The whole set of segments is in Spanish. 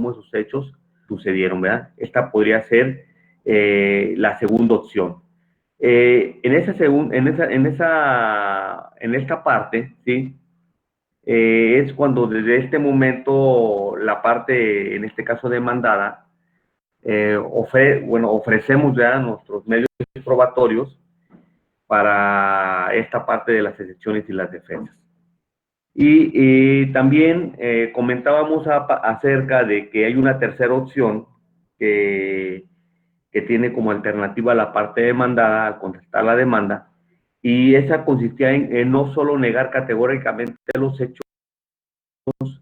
cómo esos hechos sucedieron, ¿verdad? Esta podría ser la segunda opción. En esta parte, ¿sí? Es cuando desde este momento la parte, en este caso demandada, ofrecemos ya nuestros medios probatorios para esta parte de las excepciones y las defensas. Y también comentábamos acerca de que hay una tercera opción que tiene como alternativa la parte demandada al contestar la demanda, y esa consistía en no solo negar categóricamente los hechos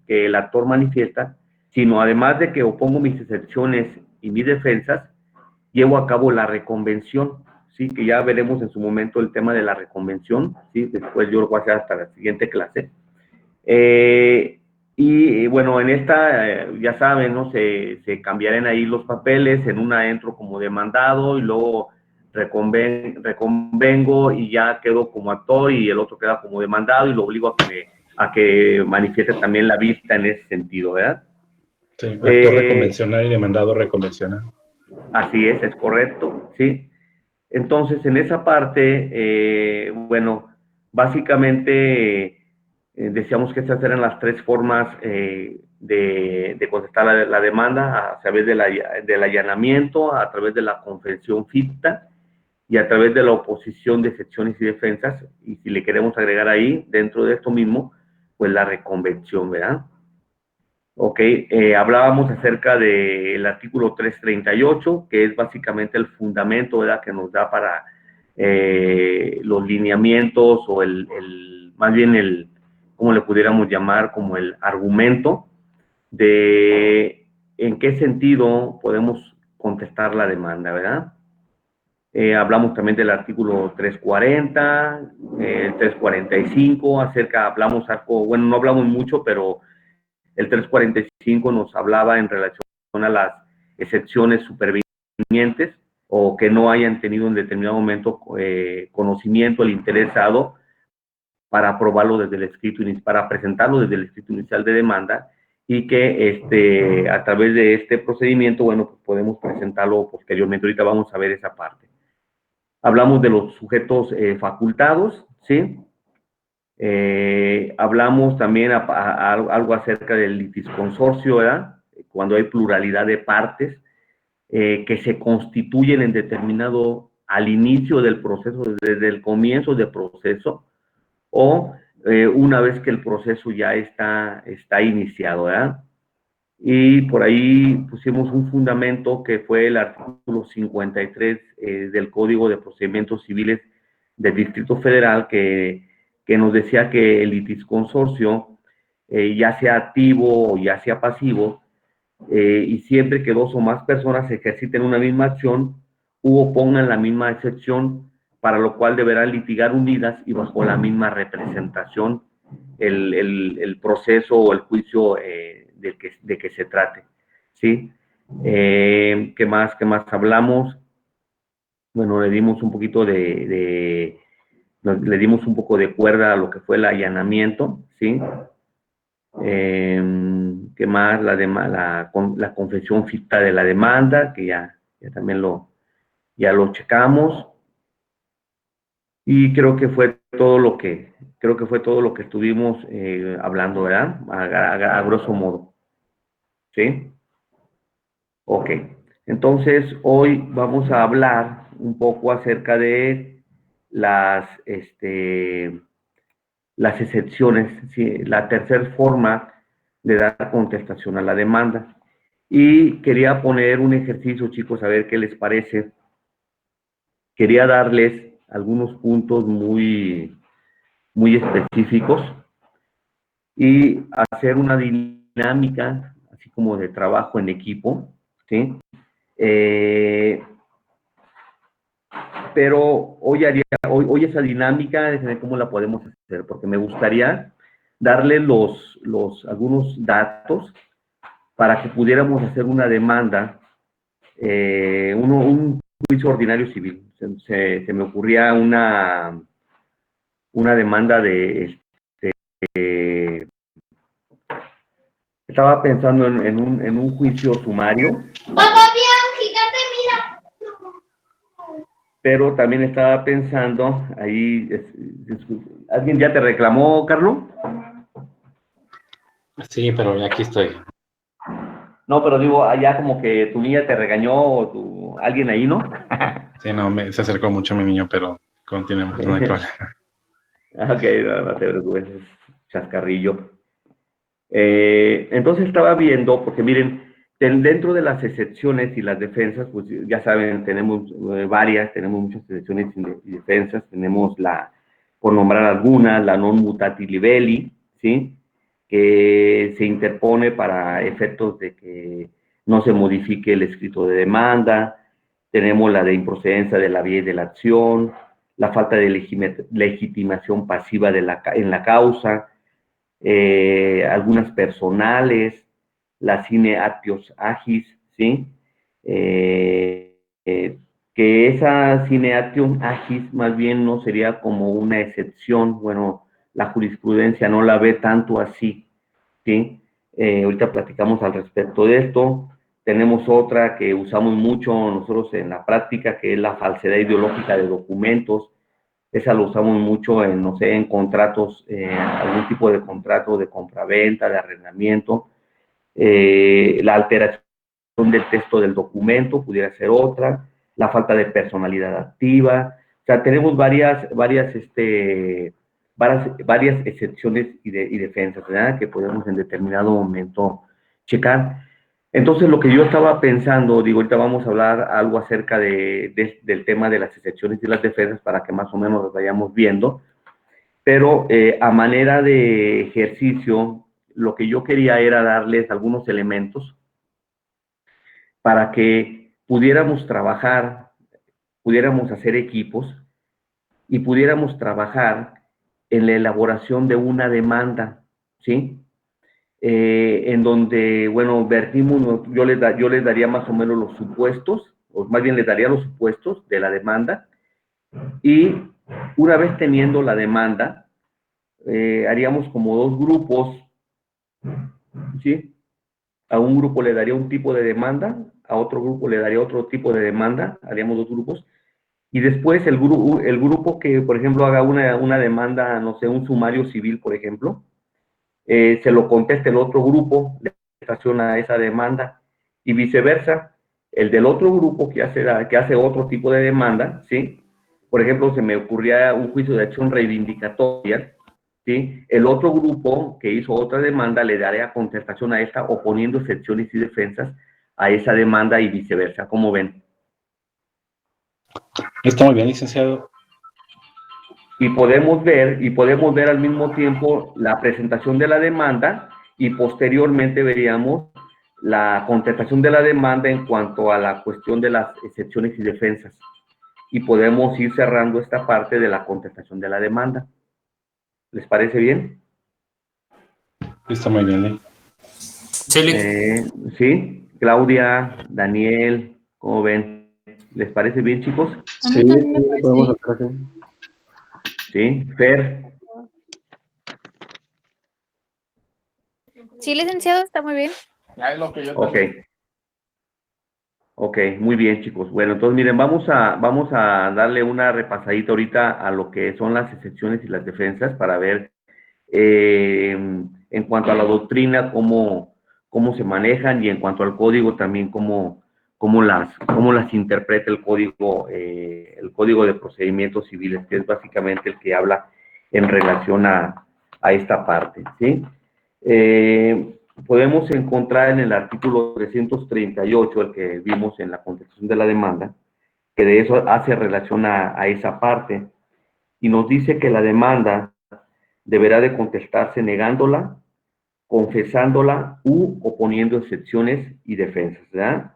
que el actor manifiesta, sino además de que opongo mis excepciones y mis defensas, llevo a cabo la reconvención, ¿sí? Que ya veremos en su momento el tema de la reconvención, ¿sí? Después yo lo voy a hacer hasta la siguiente clase. Bueno, en esta, ya saben, ¿no? Se cambiarán ahí los papeles, en una entro como demandado y luego reconvengo y ya quedo como actor, y el otro queda como demandado y lo obligo a que manifieste también la vista en ese sentido, ¿verdad? Sí, actor reconvencional y demandado reconvencional. Así es correcto, ¿sí? Entonces, en esa parte, bueno, básicamente decíamos que estas eran las tres formas de contestar la demanda: a través del allanamiento, a través de la confesión ficta y a través de la oposición de excepciones y defensas. Y si le queremos agregar ahí, dentro de esto mismo, pues la reconvención, ¿verdad? Ok, hablábamos acerca del artículo 338, que es básicamente el fundamento, ¿verdad?, que nos da para los lineamientos o más bien ¿cómo le pudiéramos llamar? Como el argumento de en qué sentido podemos contestar la demanda, ¿verdad? Hablamos también del artículo 340, el 345, bueno, no hablamos mucho, pero el 345 nos hablaba en relación a las excepciones supervenientes o que no hayan tenido en determinado momento conocimiento el interesado para aprobarlo desde el escrito, para presentarlo desde el escrito inicial de demanda, y que a través de este procedimiento, bueno, pues podemos presentarlo posteriormente. Ahorita vamos a ver esa parte. Hablamos de los sujetos facultados, ¿sí? Hablamos también algo acerca del litisconsorcio, ¿verdad? Cuando hay pluralidad de partes que se constituyen en determinado, al inicio del proceso, desde el comienzo del proceso, o una vez que el proceso ya está iniciado, ¿verdad? Y por ahí pusimos un fundamento que fue el artículo 53 del Código de Procedimientos Civiles del Distrito Federal, que nos decía que el litisconsorcio, ya sea activo o ya sea pasivo, y siempre que dos o más personas ejerciten una misma acción u opongan la misma excepción, para lo cual deberán litigar unidas y bajo la misma representación el proceso o el juicio de que se trate, ¿sí? ¿Qué más hablamos? Bueno, le dimos un poquito le dimos un poco de cuerda a lo que fue el allanamiento, ¿sí? ¿Qué más? La confesión ficta de la demanda, que ya también ya lo checamos. Y creo que fue todo lo que estuvimos hablando, ¿verdad? A grosso modo. ¿Sí? Ok. Entonces, hoy vamos a hablar un poco acerca de las excepciones, ¿sí? La tercera forma de dar contestación a la demanda. Y quería poner un ejercicio, chicos, a ver qué les parece. Quería darles algunos puntos muy específicos y hacer una dinámica, así como de trabajo en equipo, ¿sí? Pero hoy esa dinámica, déjenme cómo la podemos hacer, porque me gustaría darle algunos datos para que pudiéramos hacer una demanda, un juicio ordinario civil. Se me ocurría una demanda estaba pensando en un juicio sumario, pero también estaba pensando ahí, ¿alguien ya te reclamó, Carlos? Sí, pero aquí estoy. No, pero digo, allá como que tu niña te regañó o alguien ahí, ¿no? Sí, no, se acercó mucho mi niño, pero continuemos, no hay problema. Ok, no te preocupes, es chascarrillo. Entonces estaba viendo, porque miren, dentro de las excepciones y las defensas, pues ya saben, tenemos varias, tenemos muchas excepciones y defensas, tenemos por nombrar algunas, la non mutati libelli, ¿sí? Que se interpone para efectos de que no se modifique el escrito de demanda, tenemos la de improcedencia de la vía y de la acción, la falta de legitimación pasiva en la causa, algunas personales, la cine atios agis, ¿sí? Eh, eh, que esa cine atium agis más bien no sería como una excepción, bueno, la jurisprudencia no la ve tanto así, ¿sí? Ahorita platicamos al respecto de esto. Tenemos otra que usamos mucho nosotros en la práctica, que es la falsedad ideológica de documentos. Esa lo usamos mucho en, no sé, en contratos, algún tipo de contrato de compraventa, de arrendamiento. La alteración del texto del documento pudiera ser otra. La falta de personalidad activa. O sea, tenemos varias excepciones y defensas, ¿verdad? Que podemos en determinado momento checar. Entonces, lo que yo estaba pensando, digo, ahorita vamos a hablar algo acerca del tema de las excepciones y las defensas para que más o menos los vayamos viendo, pero a manera de ejercicio, lo que yo quería era darles algunos elementos para que pudiéramos trabajar, pudiéramos hacer equipos y pudiéramos trabajar en la elaboración de una demanda, ¿sí? En donde, bueno, vertimos, yo les daría más o menos los supuestos, o más bien les daría los supuestos de la demanda, y una vez teniendo la demanda, haríamos como dos grupos, ¿sí? A un grupo le daría un tipo de demanda, a otro grupo le daría otro tipo de demanda, haríamos dos grupos, y después el grupo que, por ejemplo, haga una demanda, no sé, un sumario civil, por ejemplo, se lo conteste el otro grupo, le estaciona esa demanda, y viceversa. El del otro grupo que hace otro tipo de demanda, ¿sí? Por ejemplo, se me ocurría un juicio de acción reivindicatoria, ¿sí? El otro grupo que hizo otra demanda le daría contestación a esta oponiendo excepciones y defensas a esa demanda y viceversa. ¿Cómo ven? Está muy bien, licenciado. Y podemos ver al mismo tiempo la presentación de la demanda y posteriormente veríamos la contestación de la demanda en cuanto a la cuestión de las excepciones y defensas. Y podemos ir cerrando esta parte de la contestación de la demanda. ¿Les parece bien? Está muy bien, ¿eh? Sí, Claudia, Daniel, ¿cómo ven? ¿Les parece bien, chicos? Sí, podemos hacer así. Sí, Fer. Sí, licenciado, está muy bien. Ok. Ok, muy bien, chicos. Bueno, entonces miren, vamos a darle una repasadita ahorita a lo que son las excepciones y las defensas para ver en cuanto a la doctrina cómo se manejan y en cuanto al código también cómo las interpreta el código de procedimientos civiles, que es básicamente el que habla en relación a esta parte, ¿sí? Podemos encontrar en el artículo 338, el que vimos en la contestación de la demanda, que de eso hace relación a esa parte, y nos dice que la demanda deberá de contestarse negándola, confesándola u oponiendo excepciones y defensas, ¿verdad?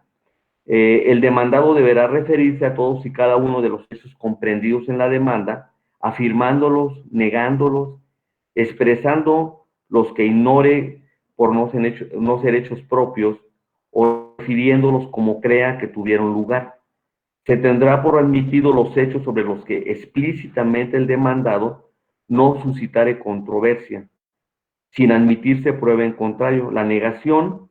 El demandado deberá referirse a todos y cada uno de los hechos comprendidos en la demanda, afirmándolos, negándolos, expresando los que ignore por no ser hechos propios o refiriéndolos como crea que tuvieron lugar. Se tendrá por admitido los hechos sobre los que explícitamente el demandado no suscitare controversia. sin admitirse prueba en contrario. La negación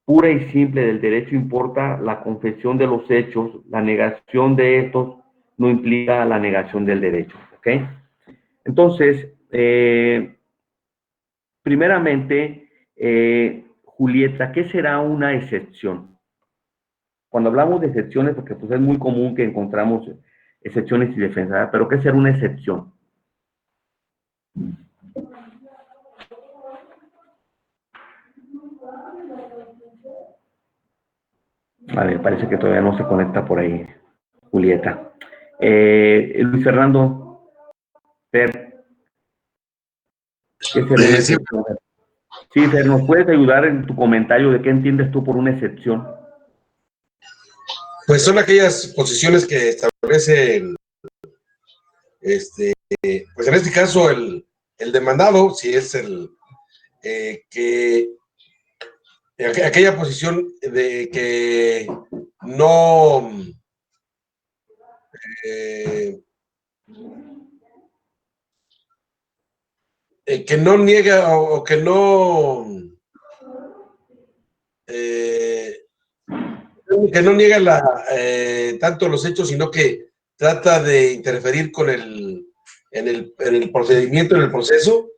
pura y simple del derecho importa la confesión de los hechos, la negación de estos no implica la negación del derecho, ¿ok? Entonces, primeramente, Julieta, ¿qué será una excepción? Cuando hablamos de excepciones, porque pues es muy común que encontramos excepciones y defensas, ¿verdad? Pero ¿qué será una excepción? A ver, parece que todavía no se conecta por ahí, Julieta. Luis Fernando, Fer, ¿qué será una Sí, excepción? Sí, Fer, ¿nos puedes ayudar en tu comentario de qué entiendes tú por una excepción? pues son aquellas posiciones que establecen, pues en este caso el demandado, si es que aquella posición de que no, que no niega o eh, que no niega tanto los hechos, sino que trata de interferir en el procedimiento, en el proceso,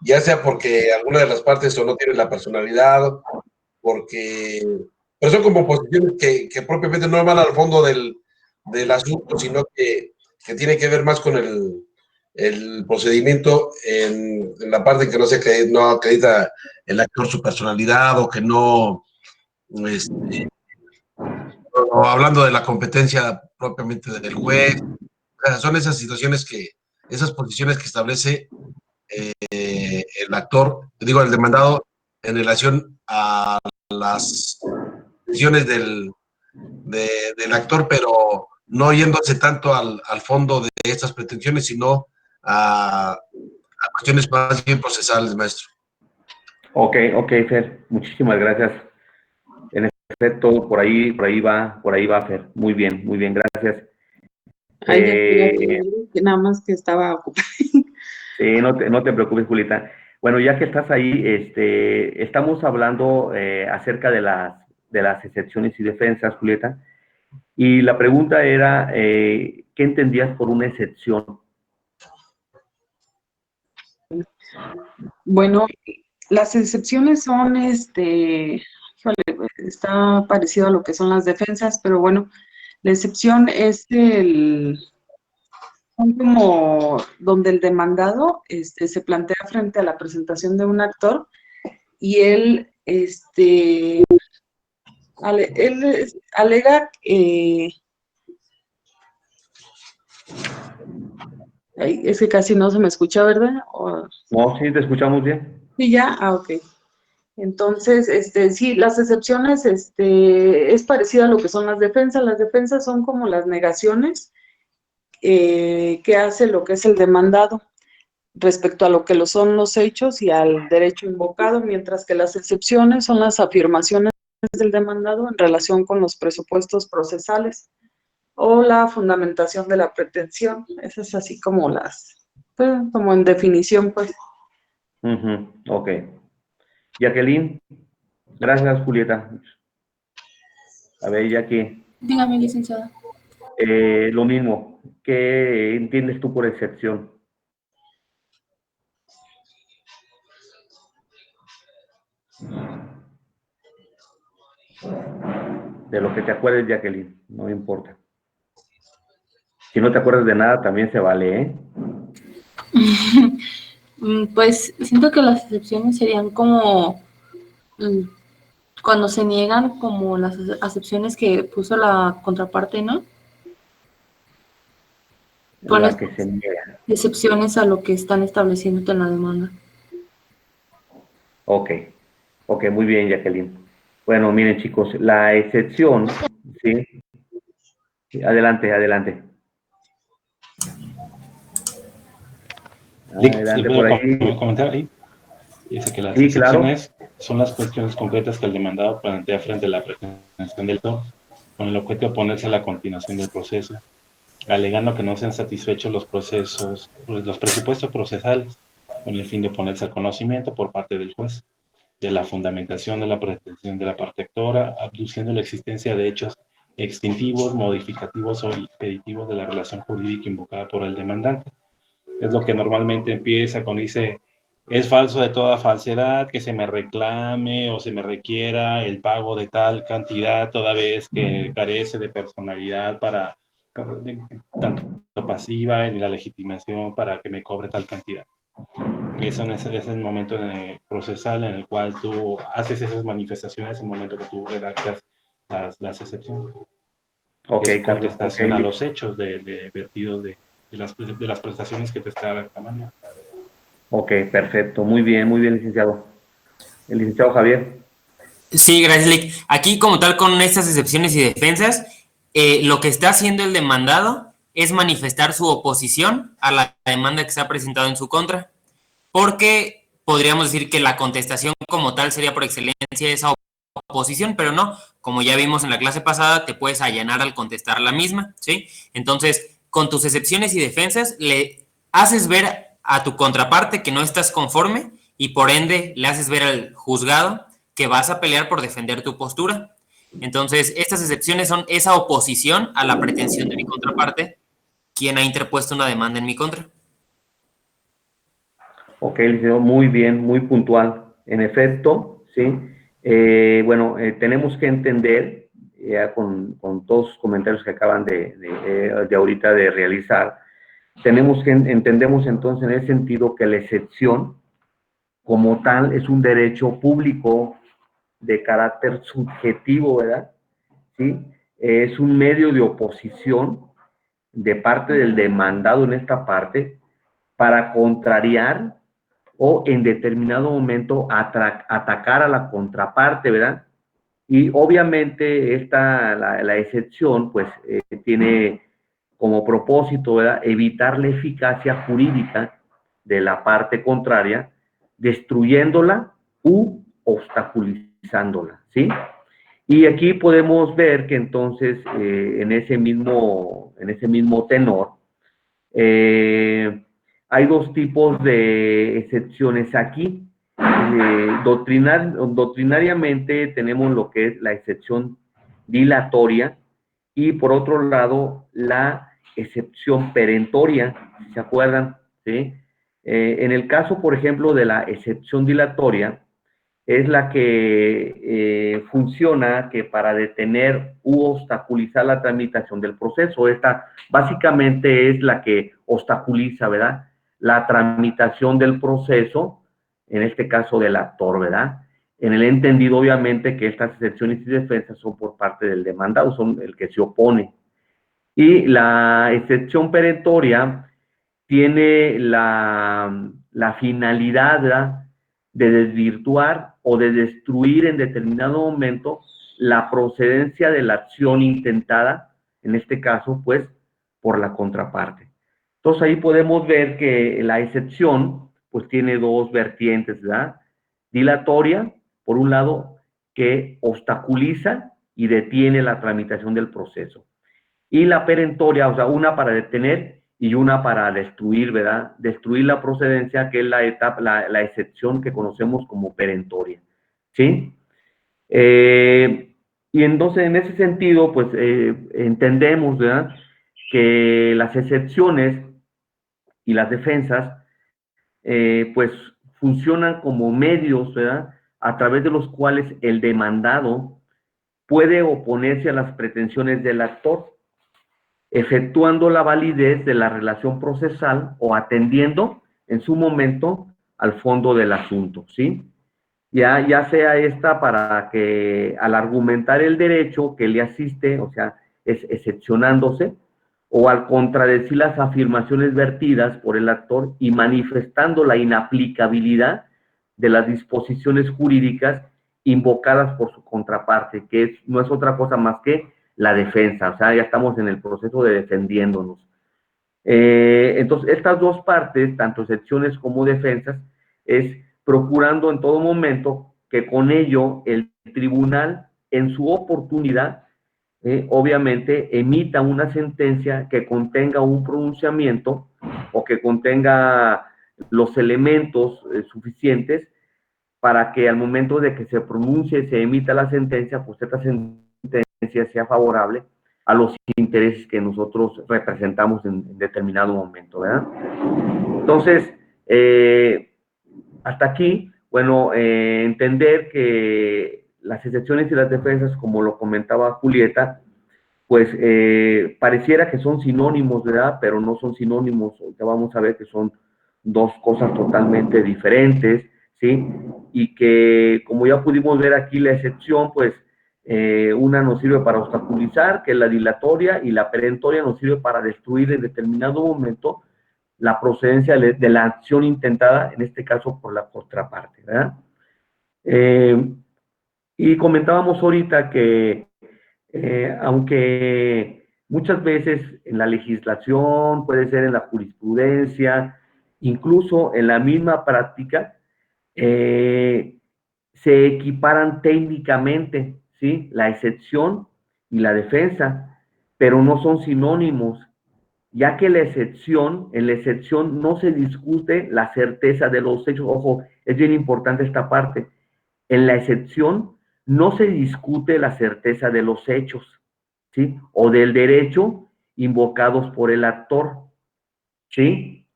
ya sea porque alguna de las partes o no tiene la personalidad, pero son como posiciones que propiamente no van al fondo del asunto, sino que tiene que ver más con el procedimiento en la parte que no acredita el actor su personalidad o que no, o hablando de la competencia propiamente del juez. O sea, son esas situaciones esas posiciones que establece el actor, digo, el demandado en relación a las decisiones del actor, pero no yéndose tanto al fondo de estas pretensiones, sino a cuestiones más bien procesales, maestro. Ok, Fer, muchísimas gracias. En efecto, por ahí va, Fer. Muy bien, gracias. Ay, ya estoy aquí, que nada más que estaba ocupada. Sí, no te preocupes, Julieta. Bueno, ya que estás ahí, estamos hablando acerca de las excepciones y defensas, Julieta. Y la pregunta era, ¿qué entendías por una excepción? Bueno, las excepciones son, híjole, está parecido a lo que son las defensas, pero bueno, la excepción es son como donde el demandado se plantea frente a la presentación de un actor y él, alega, es que casi no se me escucha, ¿verdad? No, sí, te escuchamos bien. Sí, ya, ok. Entonces, sí, las excepciones, es parecido a lo que son las defensas. Las defensas son como las negaciones que hace lo que es el demandado respecto a lo que lo son los hechos y al derecho invocado, mientras que las excepciones son las afirmaciones del demandado en relación con los presupuestos procesales o la fundamentación de la pretensión. Esas es así como pues, como en definición, pues. Ok. Jacqueline, gracias, Julieta. A ver, Jackie, Dígame, licenciada. lo mismo, ¿qué entiendes tú por excepción? De lo que te acuerdes, Jacqueline, no importa. Si no te acuerdas de nada, también se vale, ¿eh? Pues siento que las excepciones serían como cuando se niegan como las acepciones que puso la contraparte, ¿no? Pones La que se niega. excepciones a lo que están estableciendo en la demanda. Ok, muy bien, Jacqueline. Bueno, miren, chicos, la excepción, ¿sí? Adelante. Sí, Por ahí. comentar ahí. Dice que las Sí, claro. excepciones son las cuestiones concretas que el demandado plantea frente a la pretensión del autor, con el objeto de oponerse a la continuación del proceso, alegando que no sean satisfechos los presupuestos procesales. con el fin de ponerse al conocimiento por parte del juez de la fundamentación de la pretensión de la parte actora, abduciendo la existencia de hechos extintivos, modificativos o impeditivos de la relación jurídica invocada por el demandante. Es lo que normalmente empieza cuando dice, es falso de toda falsedad que se me reclame o se me requiera el pago de tal cantidad toda vez que carece de personalidad para tanto pasiva ni la legitimación para que me cobre tal cantidad. Ese es el momento procesal en el cual tú haces esas manifestaciones, en el momento que tú redactas las excepciones. Ok, es Carlos. contestación Okay. a los hechos de vertidos de las prestaciones que te está reclamando. Ok, perfecto. Muy bien, licenciado. El licenciado Javier. Sí, gracias, Lick. Aquí, como tal, con estas excepciones y defensas, lo que está haciendo el demandado es manifestar su oposición a la demanda que se ha presentado en su contra, porque podríamos decir que la contestación como tal sería por excelencia esa oposición, pero no, como ya vimos en la clase pasada, te puedes allanar al contestar la misma, ¿sí? Entonces, con tus excepciones y defensas, le haces ver a tu contraparte que no estás conforme y por ende le haces ver al juzgado que vas a pelear por defender tu postura. Entonces, estas excepciones son esa oposición a la pretensión de mi contraparte, quien ha interpuesto una demanda en mi contra. Ok, licenciado, muy bien, muy puntual. En efecto, sí. Bueno, tenemos que entender, ya con todos los comentarios que acaban de ahorita de realizar, entendemos entonces en ese sentido que la excepción como tal es un derecho público de carácter subjetivo, ¿verdad? ¿Sí? Es un medio de oposición de parte del demandado en esta parte para contrariar o en determinado momento atacar a la contraparte, ¿verdad? Y obviamente la excepción, pues, tiene como propósito, ¿verdad?, evitar la eficacia jurídica de la parte contraria, destruyéndola u obstaculizándola, ¿sí? Y aquí podemos ver que entonces, en ese mismo tenor, hay dos tipos de excepciones aquí. Doctrinariamente tenemos lo que es la excepción dilatoria y por otro lado la excepción perentoria, si se acuerdan, ¿sí? En el caso, por ejemplo, de la excepción dilatoria, es la que funciona que para detener u obstaculizar la tramitación del proceso. Esta básicamente es la que obstaculiza, ¿verdad?, la tramitación del proceso, en este caso del actor, ¿verdad? En el entendido, obviamente, que estas excepciones y defensas son por parte del demandado, son el que se opone. Y la excepción perentoria tiene la finalidad, ¿verdad?, de desvirtuar o de destruir en determinado momento la procedencia de la acción intentada, en este caso, pues, por la contraparte. Entonces, ahí podemos ver que la excepción, pues, tiene dos vertientes, ¿verdad? Dilatoria, por un lado, que obstaculiza y detiene la tramitación del proceso. Y la perentoria, o sea, una para detener y una para destruir, ¿verdad? Destruir la procedencia, que es la excepción que conocemos como perentoria, ¿sí? Y entonces, en ese sentido, pues, entendemos, ¿verdad?, que las excepciones y las defensas, pues, funcionan como medios, ¿verdad?, a través de los cuales el demandado puede oponerse a las pretensiones del actor, efectuando la validez de la relación procesal o atendiendo en su momento al fondo del asunto, ¿sí? Ya sea esta para que al argumentar el derecho que le asiste, o sea, es excepcionándose, o al contradecir las afirmaciones vertidas por el actor y manifestando la inaplicabilidad de las disposiciones jurídicas invocadas por su contraparte, que no es otra cosa más que la defensa, o sea, ya estamos en el proceso de defendiéndonos. Entonces, estas dos partes, tanto excepciones como defensas, es procurando en todo momento que con ello el tribunal, en su oportunidad, obviamente, emita una sentencia que contenga un pronunciamiento o que contenga los elementos suficientes para que al momento de que se pronuncie, se emita la sentencia, pues esta sentencia sea favorable a los intereses que nosotros representamos en determinado momento, ¿verdad? Entonces, hasta aquí, bueno, entender que las excepciones y las defensas, como lo comentaba Julieta, pues pareciera que son sinónimos, ¿verdad? Pero no son sinónimos, ya vamos a ver que son dos cosas totalmente diferentes, ¿sí? Y que, como ya pudimos ver aquí, la excepción, pues, una nos sirve para obstaculizar, que es la dilatoria, y la perentoria nos sirve para destruir en determinado momento la procedencia de la acción intentada, en este caso por la contraparte, ¿verdad? Y comentábamos ahorita que aunque muchas veces en la legislación, puede ser en la jurisprudencia, incluso en la misma práctica, se equiparan técnicamente, ¿sí? La excepción y la defensa, pero no son sinónimos, ya que en la excepción no se discute la certeza de los hechos. Ojo, es bien importante esta parte. En la excepción no se discute la certeza de los hechos, ¿sí? O del derecho invocados por el actor, ¿sí?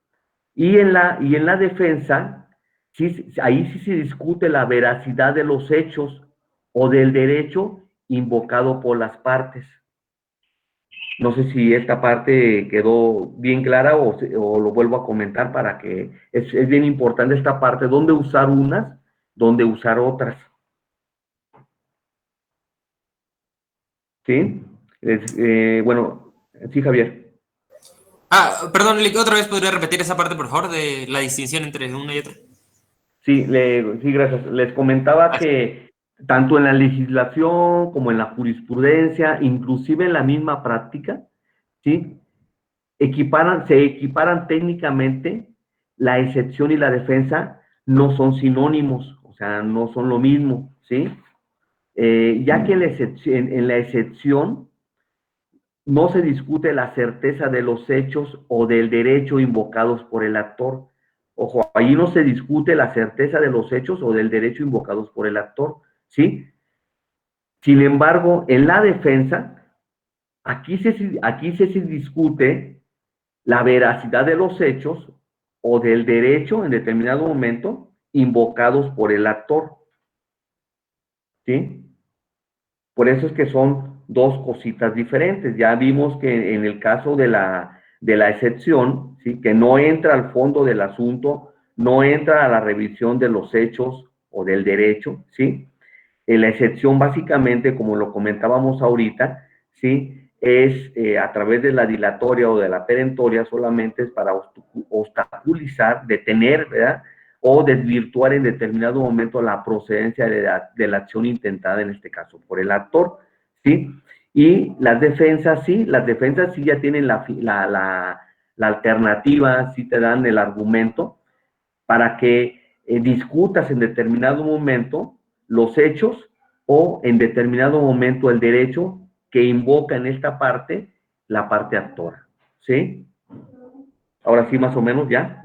Y en la defensa, sí, ahí sí se discute la veracidad de los hechos o del derecho invocado por las partes. No sé si esta parte quedó bien clara o lo vuelvo a comentar para que es bien importante esta parte, dónde usar unas, dónde usar otras. ¿Sí? Bueno, sí, Javier. Perdón, Lick, otra vez podría repetir esa parte, por favor, de la distinción entre una y otra. Sí, sí, gracias. Les comentaba que tanto en la legislación como en la jurisprudencia, inclusive en la misma práctica, ¿sí? Se equiparan técnicamente, la excepción y la defensa no son sinónimos, o sea, no son lo mismo, ¿sí? Ya que en la excepción no se discute la certeza de los hechos o del derecho invocados por el actor. Ojo, ahí no se discute la certeza de los hechos o del derecho invocados por el actor, ¿sí? Sin embargo, en la defensa, aquí se discute la veracidad de los hechos o del derecho en determinado momento invocados por el actor, ¿sí? Por eso es que son dos cositas diferentes. Ya vimos que en el caso de la excepción, ¿sí? Que no entra al fondo del asunto, no entra a la revisión de los hechos o del derecho, ¿sí? La excepción básicamente, como lo comentábamos ahorita, ¿sí? Es a través de la dilatoria o de la perentoria, solamente es para obstaculizar, detener, ¿verdad? O desvirtuar en determinado momento la procedencia de la acción intentada, en este caso, por el actor, ¿sí? Y las defensas sí ya tienen la alternativa, sí te dan el argumento para que discutas en determinado momento los hechos o en determinado momento el derecho que invoca en esta parte la parte actora, ¿sí? Ahora sí, más o menos, ya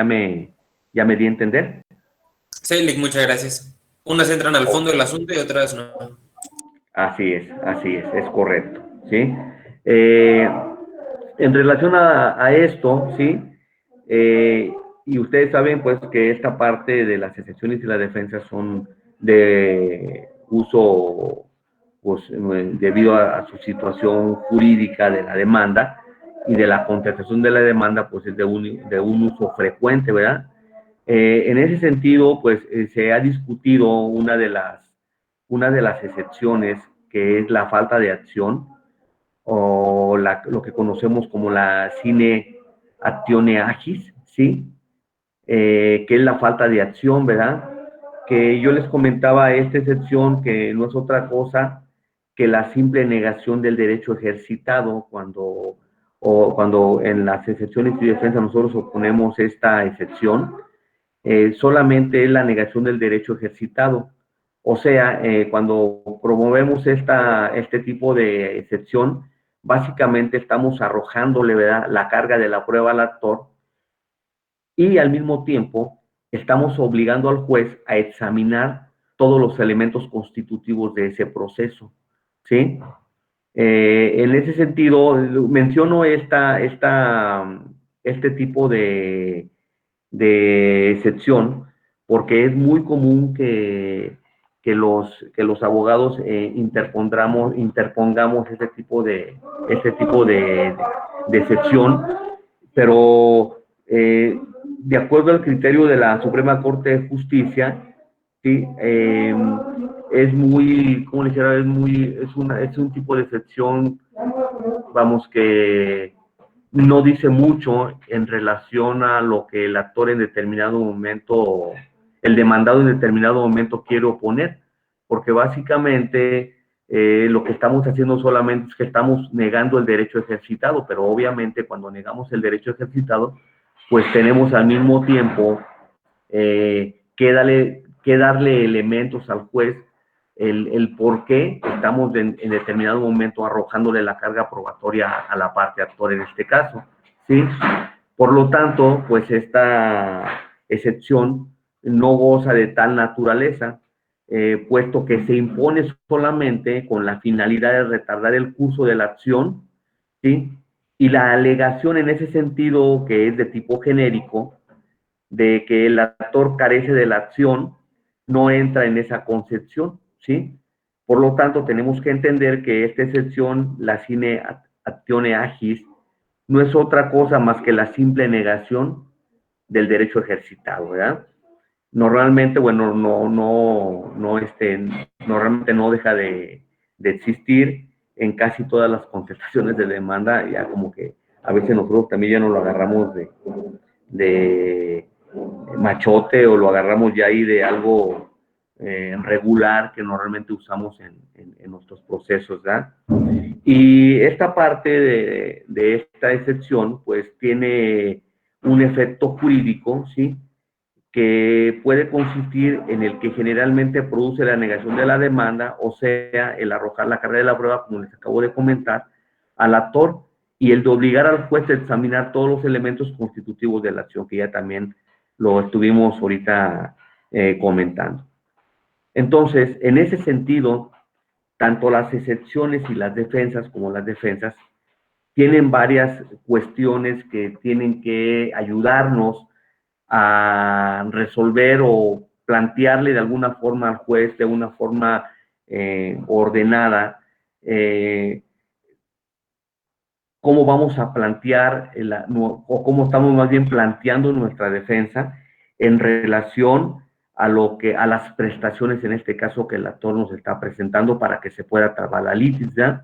me di a entender. Sí, Lick, muchas gracias. Unas entran al fondo del asunto y otras no. Así es correcto, ¿sí? En relación a esto, ¿sí? Y ustedes saben, pues, que esta parte de las excepciones y la defensa son de uso, pues, debido a su situación jurídica de la demanda y de la contestación de la demanda, pues, es de un uso frecuente, ¿verdad? En ese sentido, pues, se ha discutido una de las excepciones, que es la falta de acción, o lo que conocemos como la sine actione agis, ¿sí? Que es la falta de acción, ¿verdad? Que yo les comentaba esta excepción que no es otra cosa que la simple negación del derecho ejercitado cuando en las excepciones y defensa nosotros oponemos esta excepción, solamente es la negación del derecho ejercitado. O sea, cuando promovemos este tipo de excepción, básicamente estamos arrojándole, ¿verdad?, la carga de la prueba al actor, y al mismo tiempo estamos obligando al juez a examinar todos los elementos constitutivos de ese proceso, ¿sí? En ese sentido, menciono este tipo de excepción porque es muy común que los abogados interpongamos este tipo de excepción, pero de acuerdo al criterio de la Suprema Corte de Justicia, ¿sí? Es muy, ¿cómo le dijera? Es un tipo de excepción, vamos, que no dice mucho en relación a lo que el actor en determinado momento, el demandado en determinado momento quiere oponer, porque básicamente lo que estamos haciendo solamente es que estamos negando el derecho ejercitado, pero obviamente cuando negamos el derecho ejercitado, pues tenemos al mismo tiempo que darle elementos al juez, el por qué estamos en determinado momento arrojándole la carga probatoria a la parte actor en este caso, ¿sí? Por lo tanto, pues esta excepción no goza de tal naturaleza, puesto que se impone solamente con la finalidad de retardar el curso de la acción, ¿sí? Y la alegación en ese sentido, que es de tipo genérico, de que el actor carece de la acción, no entra en esa concepción, ¿sí? Por lo tanto, tenemos que entender que esta excepción, la sine actione agis, no es otra cosa más que la simple negación del derecho ejercitado, ¿verdad? Normalmente, bueno, normalmente no deja de existir en casi todas las contestaciones de demanda, ya como que a veces nosotros también ya no lo agarramos de machote o lo agarramos ya ahí de algo regular que normalmente usamos en nuestros procesos, ¿verdad? Y esta parte de esta excepción, pues tiene un efecto jurídico, ¿sí? Que puede consistir en el que generalmente produce la negación de la demanda, o sea, el arrojar la carga de la prueba, como les acabo de comentar, al actor, y el de obligar al juez a examinar todos los elementos constitutivos de la acción, que ya también lo estuvimos ahorita comentando. Entonces, en ese sentido, tanto las excepciones y las defensas como las defensas tienen varias cuestiones que tienen que ayudarnos a resolver o plantearle de alguna forma al juez, de una forma ordenada, cómo vamos a plantear, o cómo estamos más bien planteando nuestra defensa en relación a las prestaciones, en este caso, que el actor nos está presentando para que se pueda trabar la litis, ¿ya?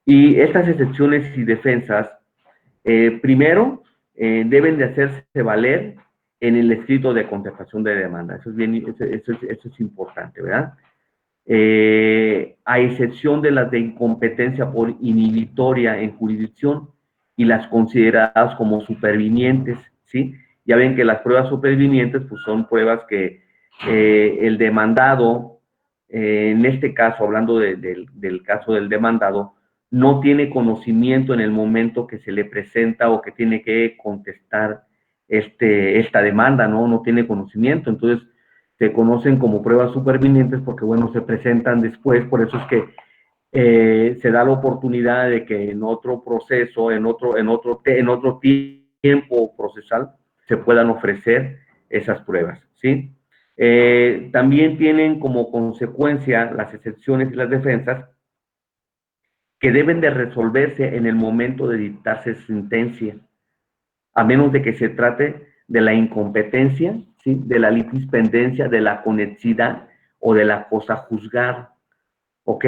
Y estas excepciones y defensas, primero, deben de hacerse valer en el escrito de contestación de demanda. Eso es importante, ¿verdad? A excepción de las de incompetencia por inhibitoria en jurisdicción y las consideradas como supervinientes, ¿sí? Ya ven que las pruebas supervinientes, pues son pruebas que el demandado, en este caso, hablando del caso del demandado, no tiene conocimiento en el momento que se le presenta o que tiene que contestar esta demanda, ¿no? No tiene conocimiento, entonces se conocen como pruebas supervinientes porque, bueno, se presentan después, por eso es que se da la oportunidad de que en otro proceso, en otro tiempo procesal, se puedan ofrecer esas pruebas, ¿sí? También tienen como consecuencia las excepciones y las defensas que deben de resolverse en el momento de dictarse sentencia, a menos de que se trate de la incompetencia, ¿sí? De la litispendencia, de la conexidad o de la cosa juzgada, ¿ok?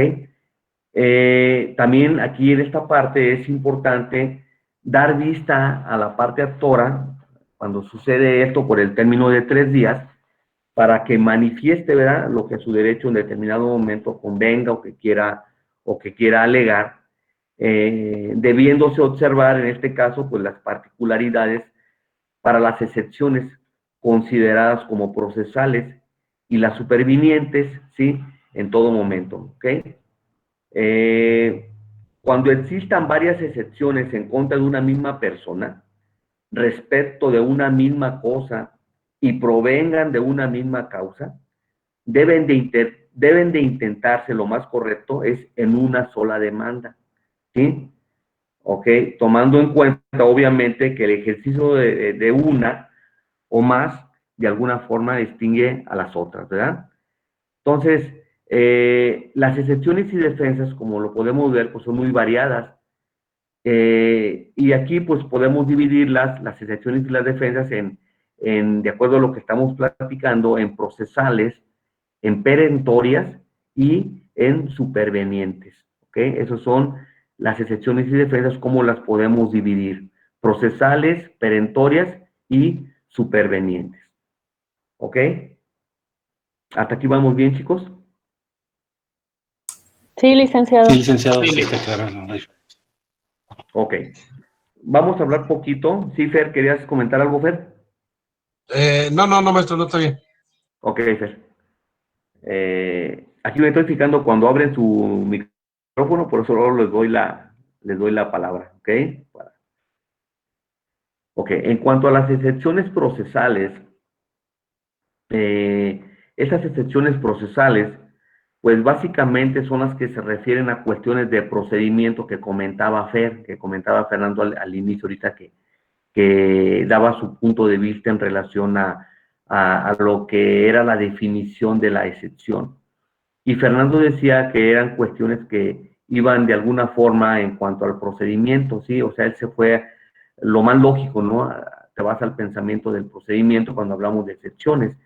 También aquí en esta parte es importante dar vista a la parte actora cuando sucede esto por el término de 3 días para que manifieste, ¿verdad?, lo que su derecho en determinado momento convenga o que quiera alegar, debiéndose observar en este caso pues las particularidades para las excepciones consideradas como procesales y las supervinientes, ¿sí?, en todo momento, ¿ok? Cuando existan varias excepciones en contra de una misma persona, respecto de una misma cosa y provengan de una misma causa, deben de intentarse, lo más correcto es en una sola demanda, ¿sí? ¿Ok? Tomando en cuenta, obviamente, que el ejercicio de una o más, de alguna forma, distingue a las otras, ¿verdad? Entonces, las excepciones y defensas, como lo podemos ver, pues son muy variadas. Y aquí, pues, podemos dividir las excepciones y las defensas de acuerdo a lo que estamos platicando, en procesales, en perentorias y en supervenientes. ¿Ok? Esas son las excepciones y defensas, cómo las podemos dividir. Procesales, perentorias y supervenientes. ¿Ok? ¿Hasta aquí vamos bien, chicos? Sí, licenciado. Sí, licenciado, sí está claro. No hay- Ok. Vamos a hablar poquito. Sí, Fer, ¿querías comentar algo, Fer? No, maestro, no está bien. Ok, Fer. Aquí me estoy fijando cuando abren su micrófono, por eso ahora les doy la palabra, ¿ok? Ok, en cuanto a las excepciones procesales, esas excepciones procesales, pues básicamente son las que se refieren a cuestiones de procedimiento que comentaba Fer, que comentaba Fernando al inicio ahorita que daba su punto de vista en relación a lo que era la definición de la excepción. Y Fernando decía que eran cuestiones que iban de alguna forma en cuanto al procedimiento, ¿sí? O sea, él se fue lo más lógico, ¿no? Te vas al pensamiento del procedimiento cuando hablamos de excepciones.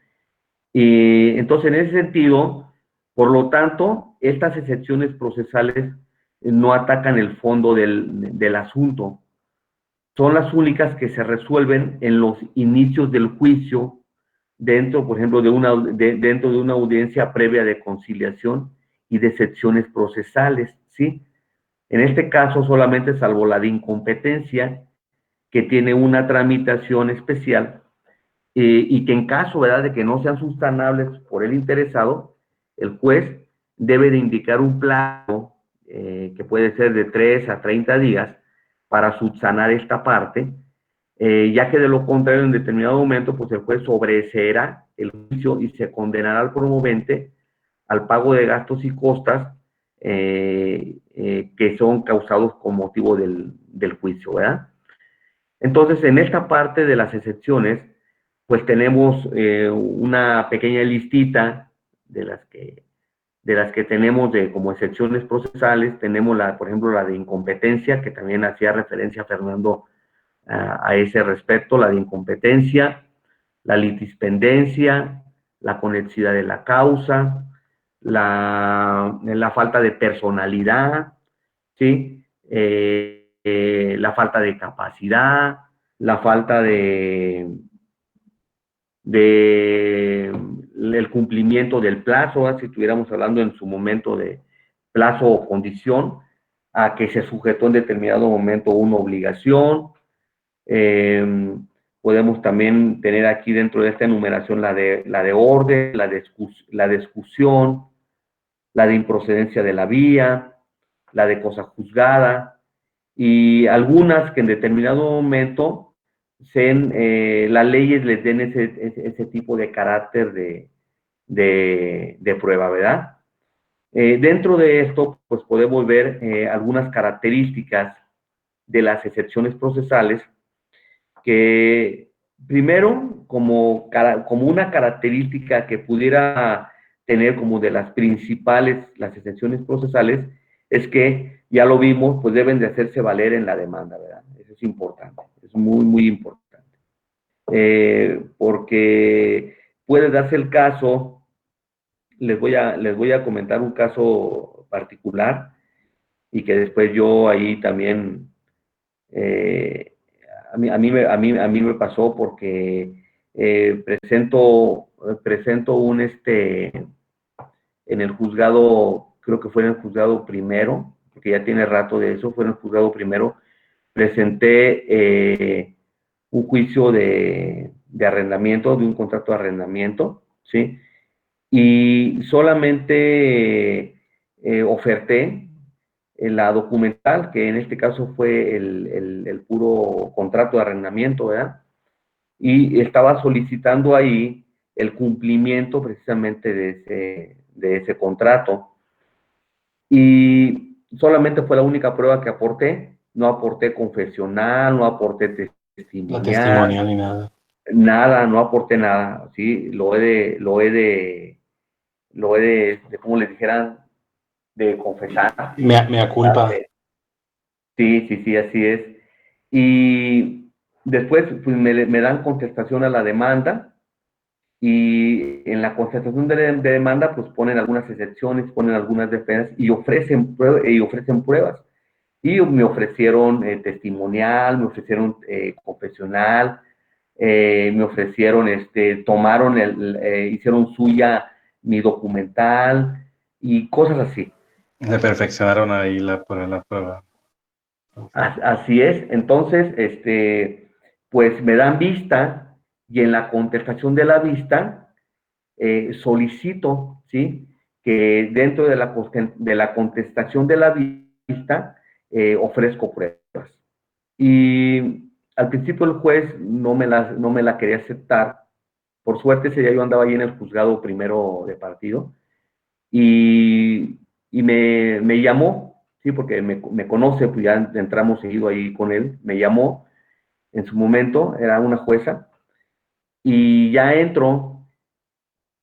Y entonces, en ese sentido, por lo tanto, estas excepciones procesales no atacan el fondo del asunto. Son las únicas que se resuelven en los inicios del juicio dentro, por ejemplo, dentro de una audiencia previa de conciliación y de excepciones procesales, ¿sí? En este caso, solamente salvo la de incompetencia, que tiene una tramitación especial, y que en caso, ¿verdad?, de que no sean subsanables por el interesado, el juez debe de indicar un plazo, que puede ser de 3 a 30 días, para subsanar esta parte, ya que de lo contrario, en determinado momento, pues el juez sobreseerá el juicio y se condenará al promovente al pago de gastos y costas que son causados con motivo del juicio, ¿verdad? Entonces, en esta parte de las excepciones, pues tenemos una pequeña listita de las que tenemos como excepciones procesales. Tenemos, por ejemplo, la de incompetencia, que también hacía referencia Fernando a ese respecto, la de incompetencia, la litispendencia, la conexidad de la causa, la falta de personalidad, ¿sí? La falta de capacidad, la falta el cumplimiento del plazo, ¿eh? Si estuviéramos hablando en su momento de plazo o condición, a que se sujetó en determinado momento una obligación. Podemos también tener aquí dentro de esta enumeración la de orden, la de exclusión, la de improcedencia de la vía, la de cosa juzgada, y algunas que en determinado momento las leyes les den ese tipo de carácter de prueba, ¿verdad? Dentro de esto, pues podemos ver algunas características de las excepciones procesales que, primero, como una característica que pudiera tener como de las principales, las excepciones procesales, es que, ya lo vimos, pues deben de hacerse valer en la demanda, ¿verdad? Eso es importante, es muy, muy importante. Porque puede darse el caso, les voy a comentar un caso particular, y que después yo ahí también, a mí me pasó porque presento en el juzgado, creo que fue en el juzgado primero, porque ya tiene rato de eso, fue en el juzgado primero, presenté un juicio de arrendamiento, de un contrato de arrendamiento, ¿sí? Y solamente oferté la documental, que en este caso fue el puro contrato de arrendamiento, ¿verdad? Y estaba solicitando ahí el cumplimiento precisamente de ese contrato. Y solamente fue la única prueba que aporté. No aporté confesional, no aporté La testimonial, testimonial ni nada. nada, no aporté nada, ¿sí? Como les dijeran, de confesar. Me culpa. Sí, sí, sí, así es. Y después pues, me dan contestación a la demanda, y en la contestación de demanda pues ponen algunas excepciones, ponen algunas defensas y ofrecen pruebas. Y me ofrecieron testimonial, me ofrecieron confesional, me ofrecieron, tomaron, hicieron suya mi documental y cosas así. Le perfeccionaron ahí la prueba. Así es. Entonces, pues me dan vista, y en la contestación de la vista solicito, ¿sí? Que dentro de la contestación de la vista ofrezco pruebas. Y al principio el juez no me la quería aceptar. Por suerte ese día yo andaba ahí en el juzgado primero de partido, y me llamó, sí, porque me conoce, pues ya entramos seguido ahí con él. Me llamó en su momento, era una jueza, y ya entró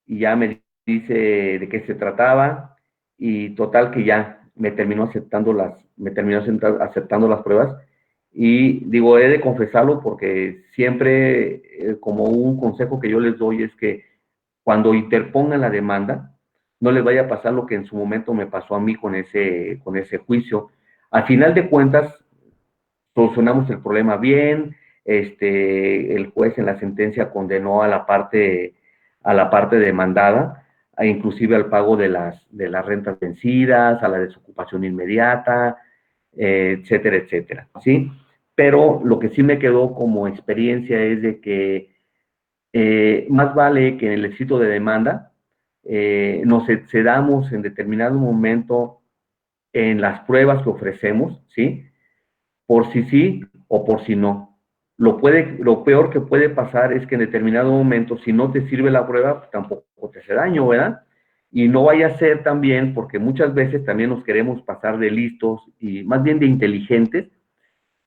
y ya me dice de qué se trataba, y total que ya me terminó aceptando las pruebas. Y digo, he de confesarlo porque siempre, como un consejo que yo les doy, es que cuando interpongan la demanda, no les vaya a pasar lo que en su momento me pasó a mí con ese juicio. Al final de cuentas, solucionamos el problema bien. El juez en la sentencia condenó a la parte demandada, inclusive al pago de las rentas vencidas, a la desocupación inmediata, etcétera, etcétera, ¿sí? Pero lo que sí me quedó como experiencia es de que más vale que en el éxito de demanda nos excedamos en determinado momento en las pruebas que ofrecemos, ¿sí? Por si sí o por si no. Lo peor que puede pasar es que en determinado momento, si no te sirve la prueba, pues tampoco te hace daño, ¿verdad? Y no vaya a ser también, porque muchas veces también nos queremos pasar de listos y más bien de inteligentes,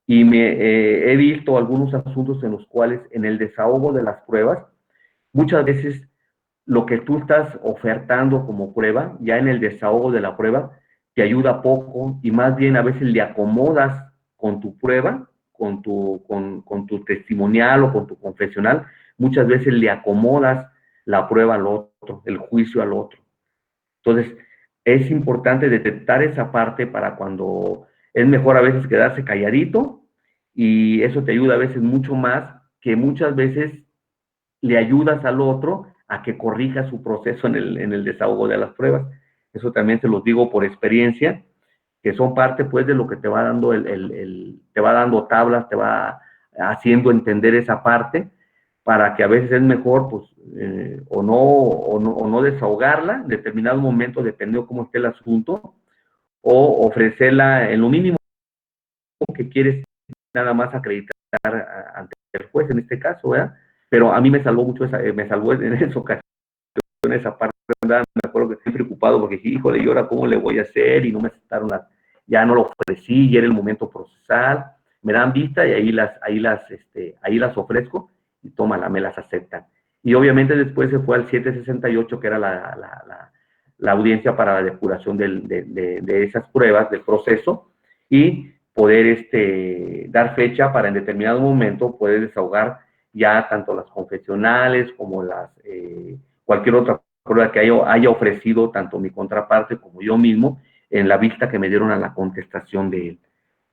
y he visto algunos asuntos en los cuales en el desahogo de las pruebas, muchas veces lo que tú estás ofertando como prueba, ya en el desahogo de la prueba, te ayuda poco, y más bien a veces le acomodas con tu prueba, con tu testimonial o con tu confesional, muchas veces le acomodas la prueba al otro, el juicio al otro. Entonces, es importante detectar esa parte para cuando es mejor a veces quedarse calladito, y eso te ayuda a veces mucho más que muchas veces le ayudas al otro a que corrija su proceso en el desahogo de las pruebas. Eso también se los digo por experiencia, que son parte pues de lo que te va dando te va dando tablas, te va haciendo entender esa parte, para que a veces es mejor pues o no desahogarla en determinado momento, dependiendo de cómo esté el asunto, o ofrecerla en lo mínimo que quieres nada más acreditar ante el juez en este caso, ¿verdad? Pero a mí me salvó mucho me salvó en esa ocasión esa parte, ¿verdad? Me acuerdo que estoy preocupado porque dije, híjole, ¿y ahora cómo le voy a hacer? Y no me aceptaron ya no lo ofrecí, ya era el momento procesal, me dan vista y ahí las ofrezco, y tómala, me las aceptan. Y obviamente después se fue al 768, que era la audiencia para la depuración de esas pruebas del proceso, y poder dar fecha para en determinado momento poder desahogar ya tanto las confesionales como cualquier otra prueba que haya ofrecido tanto mi contraparte como yo mismo en la vista que me dieron a la contestación de él.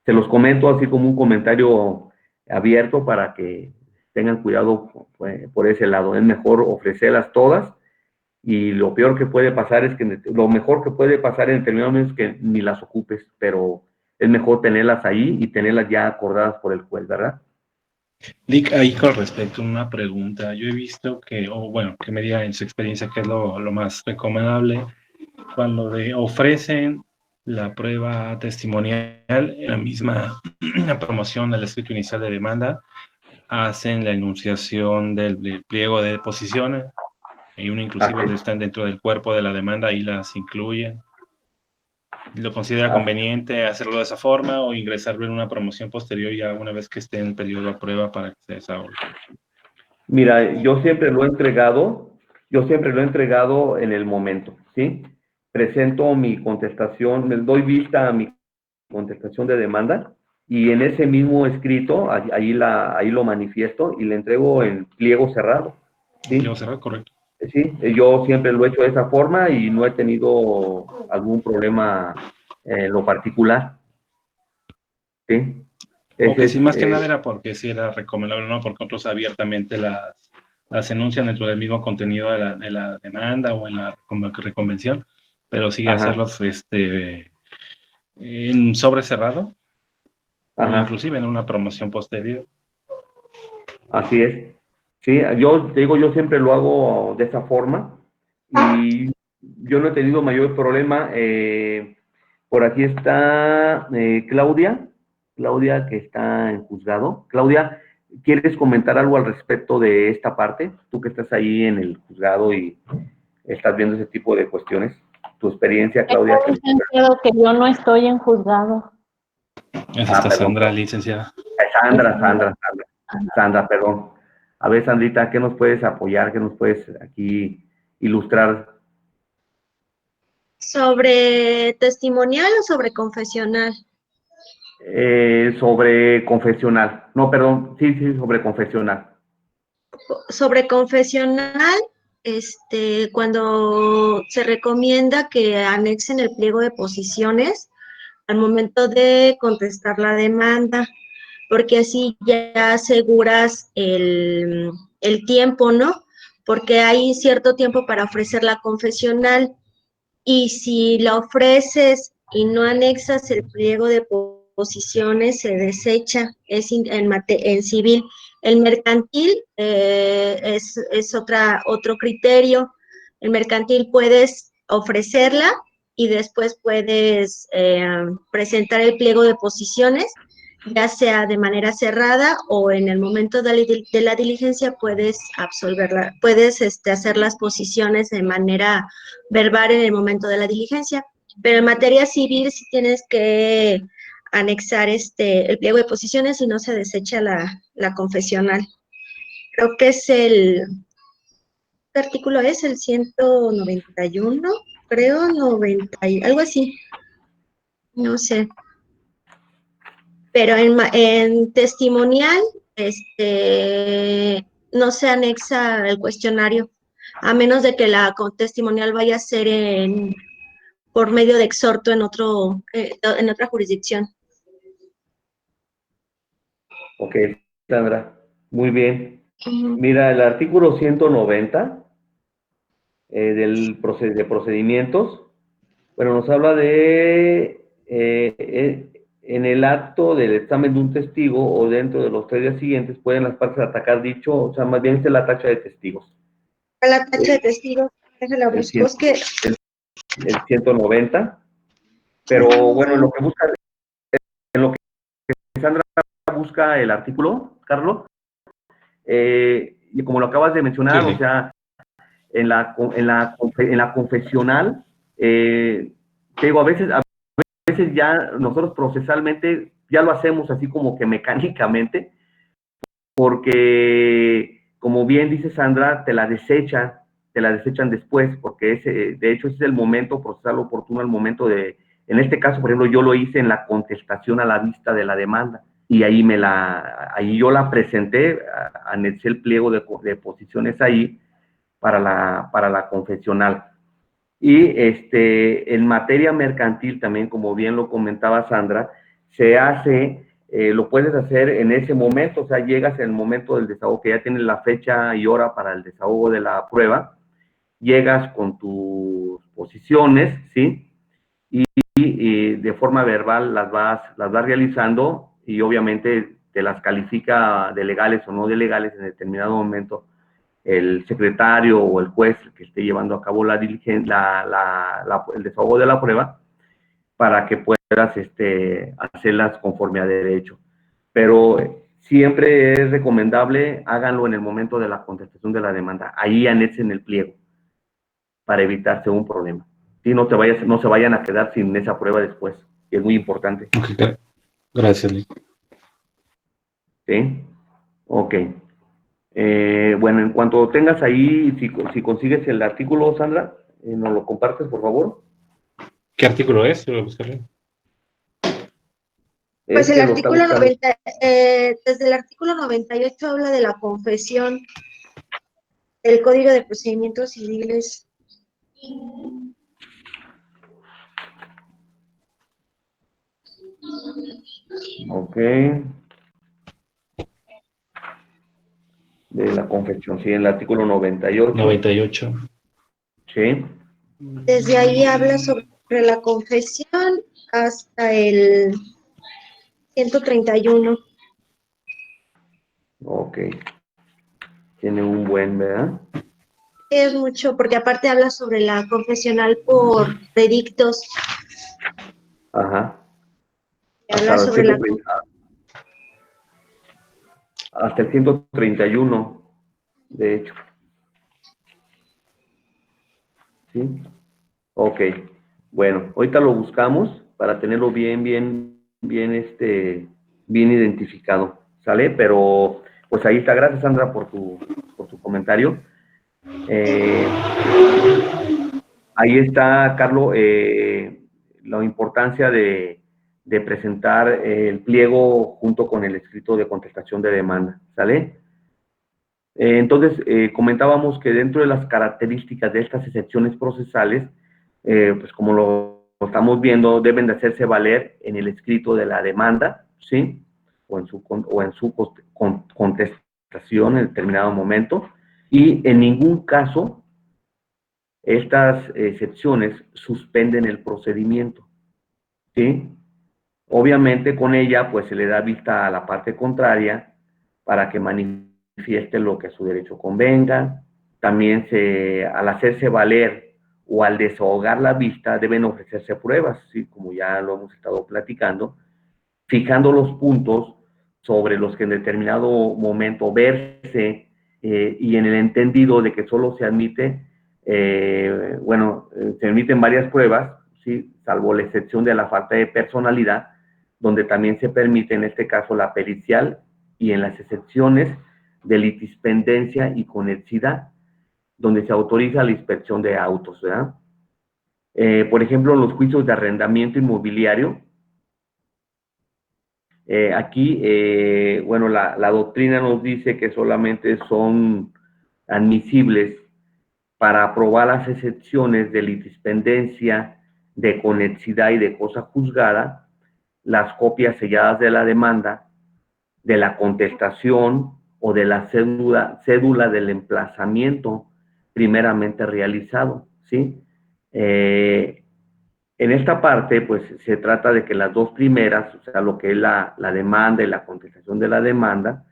Se los comento así como un comentario abierto para que tengan cuidado por ese lado. Es mejor ofrecerlas todas, y lo peor que puede pasar es que lo mejor que puede pasar en determinados momentos es que ni las ocupes, pero es mejor tenerlas ahí y tenerlas ya acordadas por el juez, ¿verdad? Dick, ahí con respecto a una pregunta, yo he visto que, o bueno, que me diga en su experiencia qué es lo más recomendable cuando ofrecen la prueba testimonial, en la misma la promoción del escrito inicial de demanda, hacen la enunciación del pliego de posiciones, y uno inclusive Así, están dentro del cuerpo de la demanda y las incluyen. ¿Lo considera así. conveniente hacerlo de esa forma o ingresarlo en una promoción posterior ya una vez que esté en el periodo a prueba para que se desahogue? Mira, yo siempre lo he entregado en el momento, ¿sí? Presento mi contestación, me doy vista a mi contestación de demanda y en ese mismo escrito, ahí lo manifiesto y le entrego en pliego cerrado, Pliego ¿sí? cerrado, correcto. Sí, yo siempre lo he hecho de esa forma y no he tenido algún problema en lo particular, ¿sí? Ok, Ese sí, es, más que nada era porque sí era recomendable, ¿no? Porque otros abiertamente las enuncian dentro del mismo contenido de la demanda o en la reconvención, pero sí ajá, hacerlos en sobre cerrado o ajá. inclusive en una promoción posterior. Así es. Sí, yo te digo, yo siempre lo hago de esa forma y yo no he tenido mayor problema. Por aquí está Claudia, Claudia que está en juzgado. Claudia, ¿quieres comentar algo al respecto de esta parte? Tú que estás ahí en el juzgado y estás viendo ese tipo de cuestiones. Tu experiencia, Claudia. Licenciado, que yo no estoy en juzgado. Es Ah, esta perdón, Sandra, licenciada. Es- Sandra, perdón. A ver, Sandrita, ¿qué nos puedes apoyar? ¿Qué nos puedes aquí ilustrar? ¿Sobre testimonial o sobre confesional? Sobre confesional. No, perdón, sí, sí, sobre confesional. Sobre confesional, cuando se recomienda que anexen el pliego de posiciones al momento de contestar la demanda, porque así ya aseguras el tiempo, ¿no? Porque hay cierto tiempo para ofrecer la confesional y si la ofreces y no anexas el pliego de posiciones, se desecha, en civil. El mercantil es otro criterio. El mercantil puedes ofrecerla y después puedes presentar el pliego de posiciones, ya sea de manera cerrada o en el momento de la diligencia puedes absolverla, puedes hacer las posiciones de manera verbal en el momento de la diligencia. Pero en materia civil sí tienes que anexar el pliego de posiciones y no se desecha la confesional. Creo que ¿qué artículo es? El 191, creo, 90, algo así, no sé. Pero en testimonial, no se anexa el cuestionario, a menos de que la testimonial vaya a ser por medio de exhorto en otra jurisdicción. Ok, Sandra, muy bien. Ujú. Mira, el artículo 190 de procedimientos, bueno, nos habla de en el acto del examen de un testigo o dentro de los 3 días siguientes pueden las partes atacar dicho, o sea, más bien es la tacha de testigos. La tacha de testigos, déjala El, busco, es que el 190, pero bueno, en lo que Sandra busca el artículo, Carlos, y como lo acabas de mencionar, Sí, o sí. sea, en la confesional, te digo, a veces ya nosotros procesalmente ya lo hacemos así como que mecánicamente, porque como bien dice Sandra, te la desechan después, porque de hecho ese es el momento procesal oportuno, el momento en este caso, por ejemplo, yo lo hice en la contestación a la vista de la demanda, y ahí yo la presenté, anexé el pliego de posiciones ahí para la confesional. Y en materia mercantil también, como bien lo comentaba Sandra, se hace, lo puedes hacer en ese momento, o sea, llegas en el momento del desahogo, que ya tienes la fecha y hora para el desahogo de la prueba, llegas con tus posiciones, ¿sí? Y de forma verbal las vas realizando y obviamente te las califica de legales o no de legales en determinado momento el secretario o el juez que esté llevando a cabo el desahogo de la prueba, para que puedas hacerlas conforme a derecho. Pero siempre es recomendable, háganlo en el momento de la contestación de la demanda. Ahí anexen el pliego para evitarse un problema. Y no se vayan a quedar sin esa prueba después, que es muy importante. Okay. Gracias, Lick. ¿Sí? Ok. Bueno, en cuanto tengas ahí, si consigues el artículo, Sandra, nos lo compartes, por favor. ¿Qué artículo es? Yo lo buscaré. Pues Es el que lo está artículo buscando. 90, desde el artículo 98 habla de la confesión del Código de Procedimientos Civiles. Ok. De la confesión, sí, el artículo 98. 98. Sí. Desde ahí habla sobre la confesión hasta el 131. Ok. Tiene un buen, ¿verdad? Es mucho, porque aparte habla sobre la confesional por predictos. Ajá. Habla sobre la... Hasta el 131, de hecho. ¿Sí? Ok. Bueno, ahorita lo buscamos para tenerlo bien identificado. ¿Sale? Pero, pues ahí está. Gracias, Sandra, por tu comentario. Ahí está, Carlos, la importancia de presentar el pliego junto con el escrito de contestación de demanda, ¿sale? Entonces, comentábamos que dentro de las características de estas excepciones procesales, pues como lo estamos viendo, deben de hacerse valer en el escrito de la demanda, ¿sí? O en su contestación en determinado momento, y en ningún caso estas excepciones suspenden el procedimiento, ¿sí? Obviamente con ella pues se le da vista a la parte contraria para que manifieste lo que a su derecho convenga. También al hacerse valer o al desahogar la vista deben ofrecerse pruebas, ¿sí? Como ya lo hemos estado platicando, fijando los puntos sobre los que en determinado momento verse y en el entendido de que solo se admite, se admiten varias pruebas, ¿sí? Salvo la excepción de la falta de personalidad, donde también se permite en este caso la pericial y en las excepciones de litispendencia y conexidad, donde se autoriza la inspección de autos, ¿verdad? Por ejemplo, en los juicios de arrendamiento inmobiliario, aquí, bueno, la doctrina nos dice que solamente son admisibles para aprobar las excepciones de litispendencia, de conexidad y de cosa juzgada, las copias selladas de la demanda, de la contestación o de la cédula del emplazamiento primeramente realizado, ¿sí? En esta parte, pues, se trata de que las dos primeras, o sea, lo que es la demanda y la contestación de la demanda,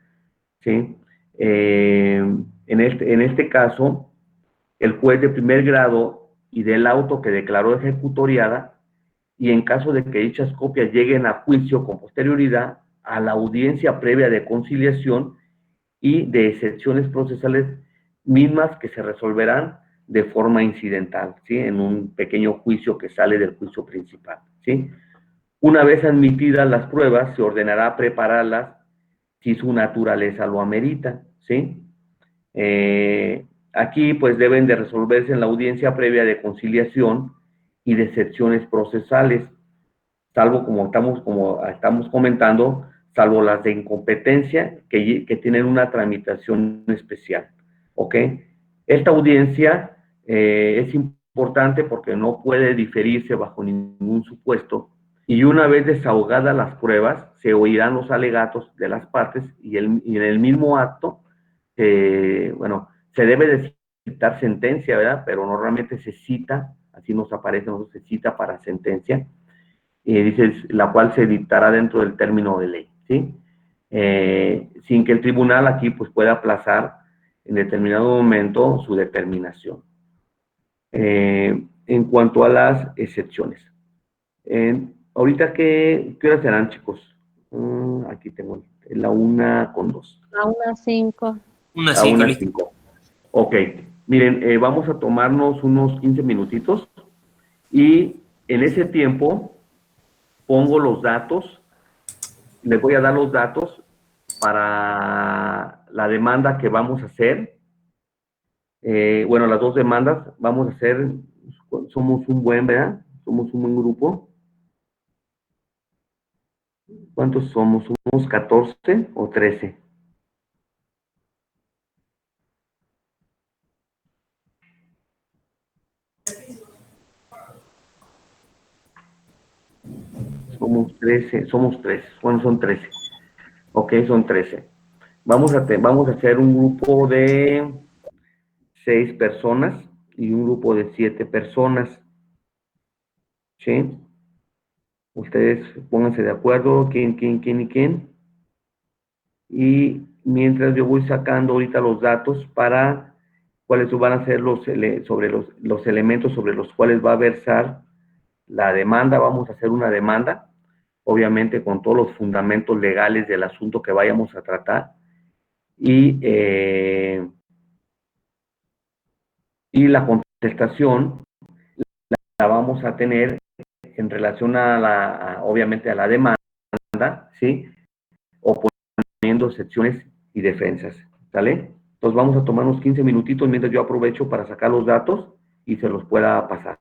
¿sí? En este caso, el juez de primer grado y del auto que declaró ejecutoriada, y en caso de que dichas copias lleguen a juicio con posterioridad a la audiencia previa de conciliación y de excepciones procesales mismas que se resolverán de forma incidental, ¿sí? En un pequeño juicio que sale del juicio principal, ¿sí? Una vez admitidas las pruebas, se ordenará prepararlas si su naturaleza lo amerita, ¿sí? Aquí, pues, deben de resolverse en la audiencia previa de conciliación y de excepciones procesales, salvo como estamos comentando, salvo las de incompetencia que tienen una tramitación especial, ¿ok? Esta audiencia es importante porque no puede diferirse bajo ningún supuesto, y una vez desahogadas las pruebas, se oirán los alegatos de las partes y en el mismo acto, bueno, se debe de citar sentencia, ¿verdad? Pero normalmente se cita, así nos aparece, se cita para sentencia, dices, la cual se dictará dentro del término de ley, ¿sí? Sin que el tribunal aquí pues pueda aplazar en determinado momento su determinación. En cuanto a las excepciones, Ahorita, ¿qué horas serán, chicos? Aquí tengo la 1:02. A unas 5. Una A cinco, unas listo. 5. Ok, miren, vamos a tomarnos unos 15 minutitos y en ese tiempo pongo los datos, les voy a dar los datos para la demanda que vamos a hacer. Bueno, las dos demandas vamos a hacer, somos un buen, ¿verdad? Somos un buen grupo. ¿Cuántos somos? ¿Somos 14 o 13? Somos 13. Bueno, son 13. Ok, son 13. Vamos a hacer un grupo de 6 personas y un grupo de 7 personas. ¿Sí? Ustedes pónganse de acuerdo, quién y quién. Y mientras yo voy sacando ahorita los datos para cuáles van a ser sobre los elementos sobre los cuales va a versar la demanda. Vamos a hacer una demanda, obviamente con todos los fundamentos legales del asunto que vayamos a tratar. Y la contestación la vamos a tener en relación obviamente a la demanda, ¿sí? Oponiendo secciones y defensas, ¿sale? Entonces vamos a tomar unos 15 minutitos mientras yo aprovecho para sacar los datos y se los pueda pasar.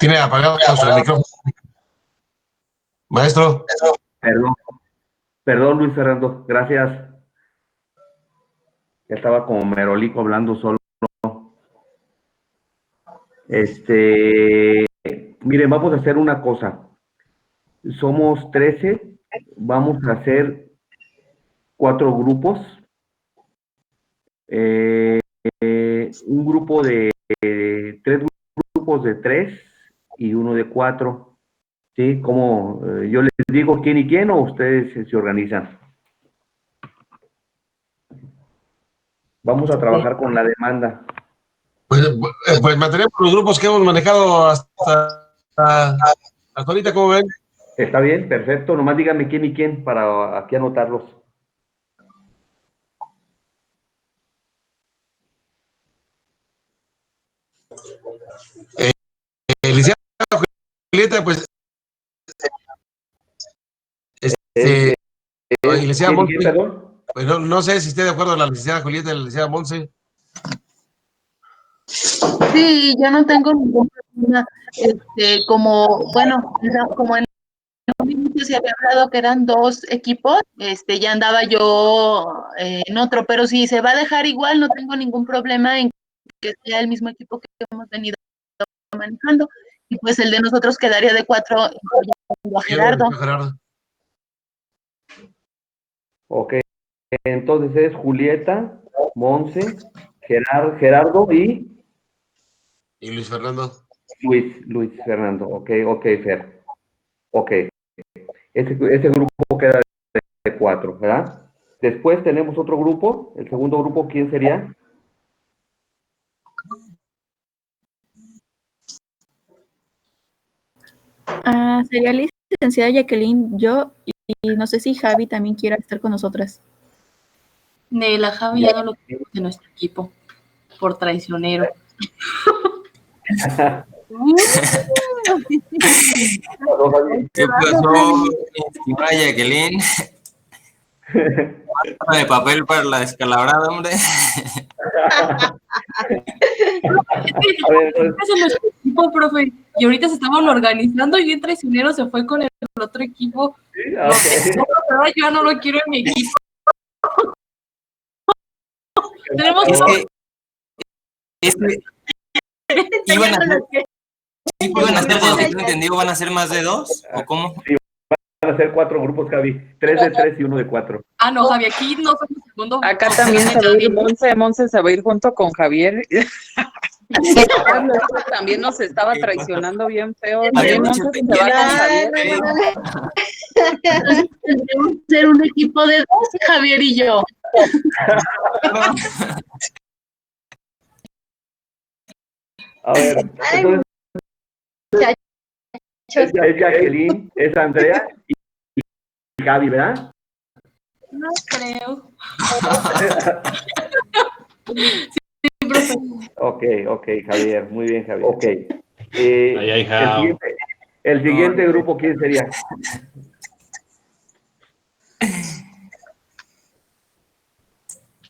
Tiene apagado su micrófono. Maestro. Perdón, Luis Fernando, gracias. Estaba como merolico hablando solo. Miren, vamos a hacer una cosa. Somos 13, vamos a hacer 4 grupos. Un grupo de 3 grupos de 3 y uno de 4. ¿Sí? Como yo les digo quién y quién, o ustedes se organizan. Vamos a trabajar con la demanda. Pues mantenemos los grupos que hemos manejado hasta ahorita, ¿cómo ven? Está bien, perfecto. Nomás díganme quién y quién para aquí anotarlos. Licenciada Julieta, pues. Licenciada Monse, perdón? pues no sé si esté de acuerdo la licenciada Julieta y la licenciada Monse. Sí, yo no tengo ningún problema, como en un inicio se había hablado que eran 2 equipos, ya andaba yo en otro, pero si se va a dejar igual, no tengo ningún problema en que sea el mismo equipo que hemos venido manejando, y pues el de nosotros quedaría de 4 a Gerardo. Ok, entonces es Julieta, Monse, Gerardo y Luis Fernando. Luis Fernando. Ok, Fer. Ok. Ese grupo queda de 4, ¿verdad? Después tenemos otro grupo. El segundo grupo, ¿quién sería? Sería la licenciada Jacqueline, yo, y no sé si Javi también quiera estar con nosotras. De la Javi ya no lo queremos de nuestro equipo, por traicionero. ¿Qué pasó, estimada Jacqueline? De papel para la descalabrada, hombre. Es nuestro equipo, profe. Y ahorita se estaban organizando y bien traicionero se fue con el otro equipo. Sí, okay. Yo no lo quiero en mi equipo. Tenemos iban a ser, por lo que tengo entendido, ¿van a ser más de 2? ¿O cómo? Sí, van a ser 4 grupos, Javi. 3 de 3 y 1 de 4. Ah, no, Javi, aquí no somos el segundo. Acá también se va a ir Monse se va a ir junto con Javier. También nos estaba traicionando bien feo. También Monse se va con Javier. Tendremos que ser un equipo de 2, Javier y yo. A ver, entonces es Jacqueline, es Andrea y Javi, ¿verdad? No creo. Ok, Javier, muy bien, Javier. Ok. Ay, el siguiente grupo, ¿quién sería?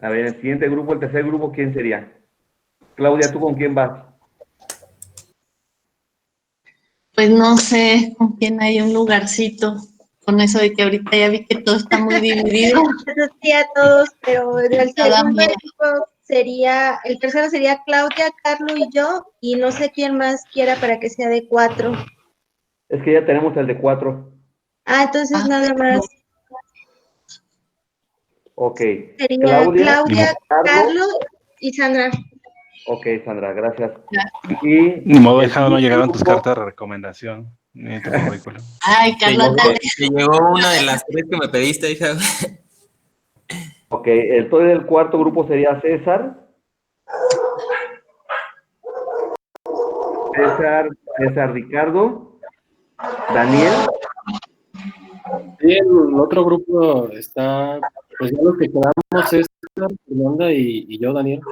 A ver, el siguiente grupo, el tercer grupo, ¿quién sería? Claudia, ¿tú con quién vas? Pues no sé con quién hay un lugarcito, con eso de que ahorita ya vi que todo está muy dividido. Sí, a todos, pero el segundo equipo sería, el tercero sería Claudia, Carlos y yo, y no sé quién más quiera para que sea de 4. Es que ya tenemos el de 4. Ah, entonces nada más. Ok. Sería Claudia, Carlos y Sandra. Ok, Sandra, gracias. Ni modo, dejado, no llegaron tus cartas de recomendación ni tu currículum. Ay, Carlota. Te llegó una de las 3 que me pediste, hija. Ok, entonces el cuarto grupo sería César, Ricardo, Daniel. Sí, el otro grupo está, pues ya los que quedamos es Fernanda y yo, Daniel.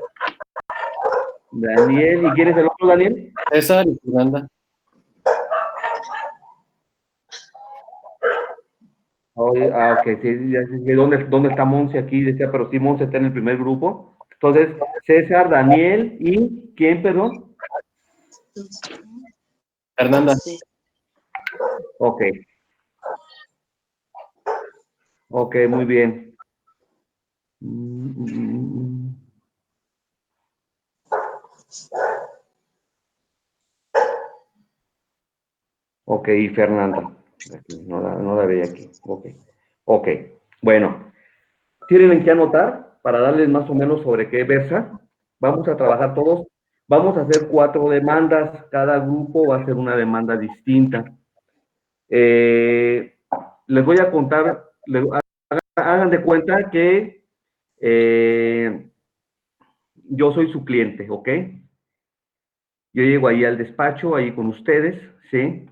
Daniel, ¿y quién es el otro, Daniel? César y Fernanda. Ok, sí, ya sé ¿dónde está Monse aquí? Decía, pero sí, Monse está en el primer grupo. Entonces, César, Daniel y ¿quién, perdón? Fernanda. Sí. Ok. Ok, muy bien. Ok, y Fernanda. Aquí, no la veía aquí. Ok. Ok. Bueno, ¿tienen que anotar para darles más o menos sobre qué versa? Vamos a trabajar todos. Vamos a hacer 4 demandas. Cada grupo va a hacer una demanda distinta. Les voy a contar, hagan de cuenta que yo soy su cliente, ¿ok? Yo llego ahí al despacho, ahí con ustedes, ¿sí?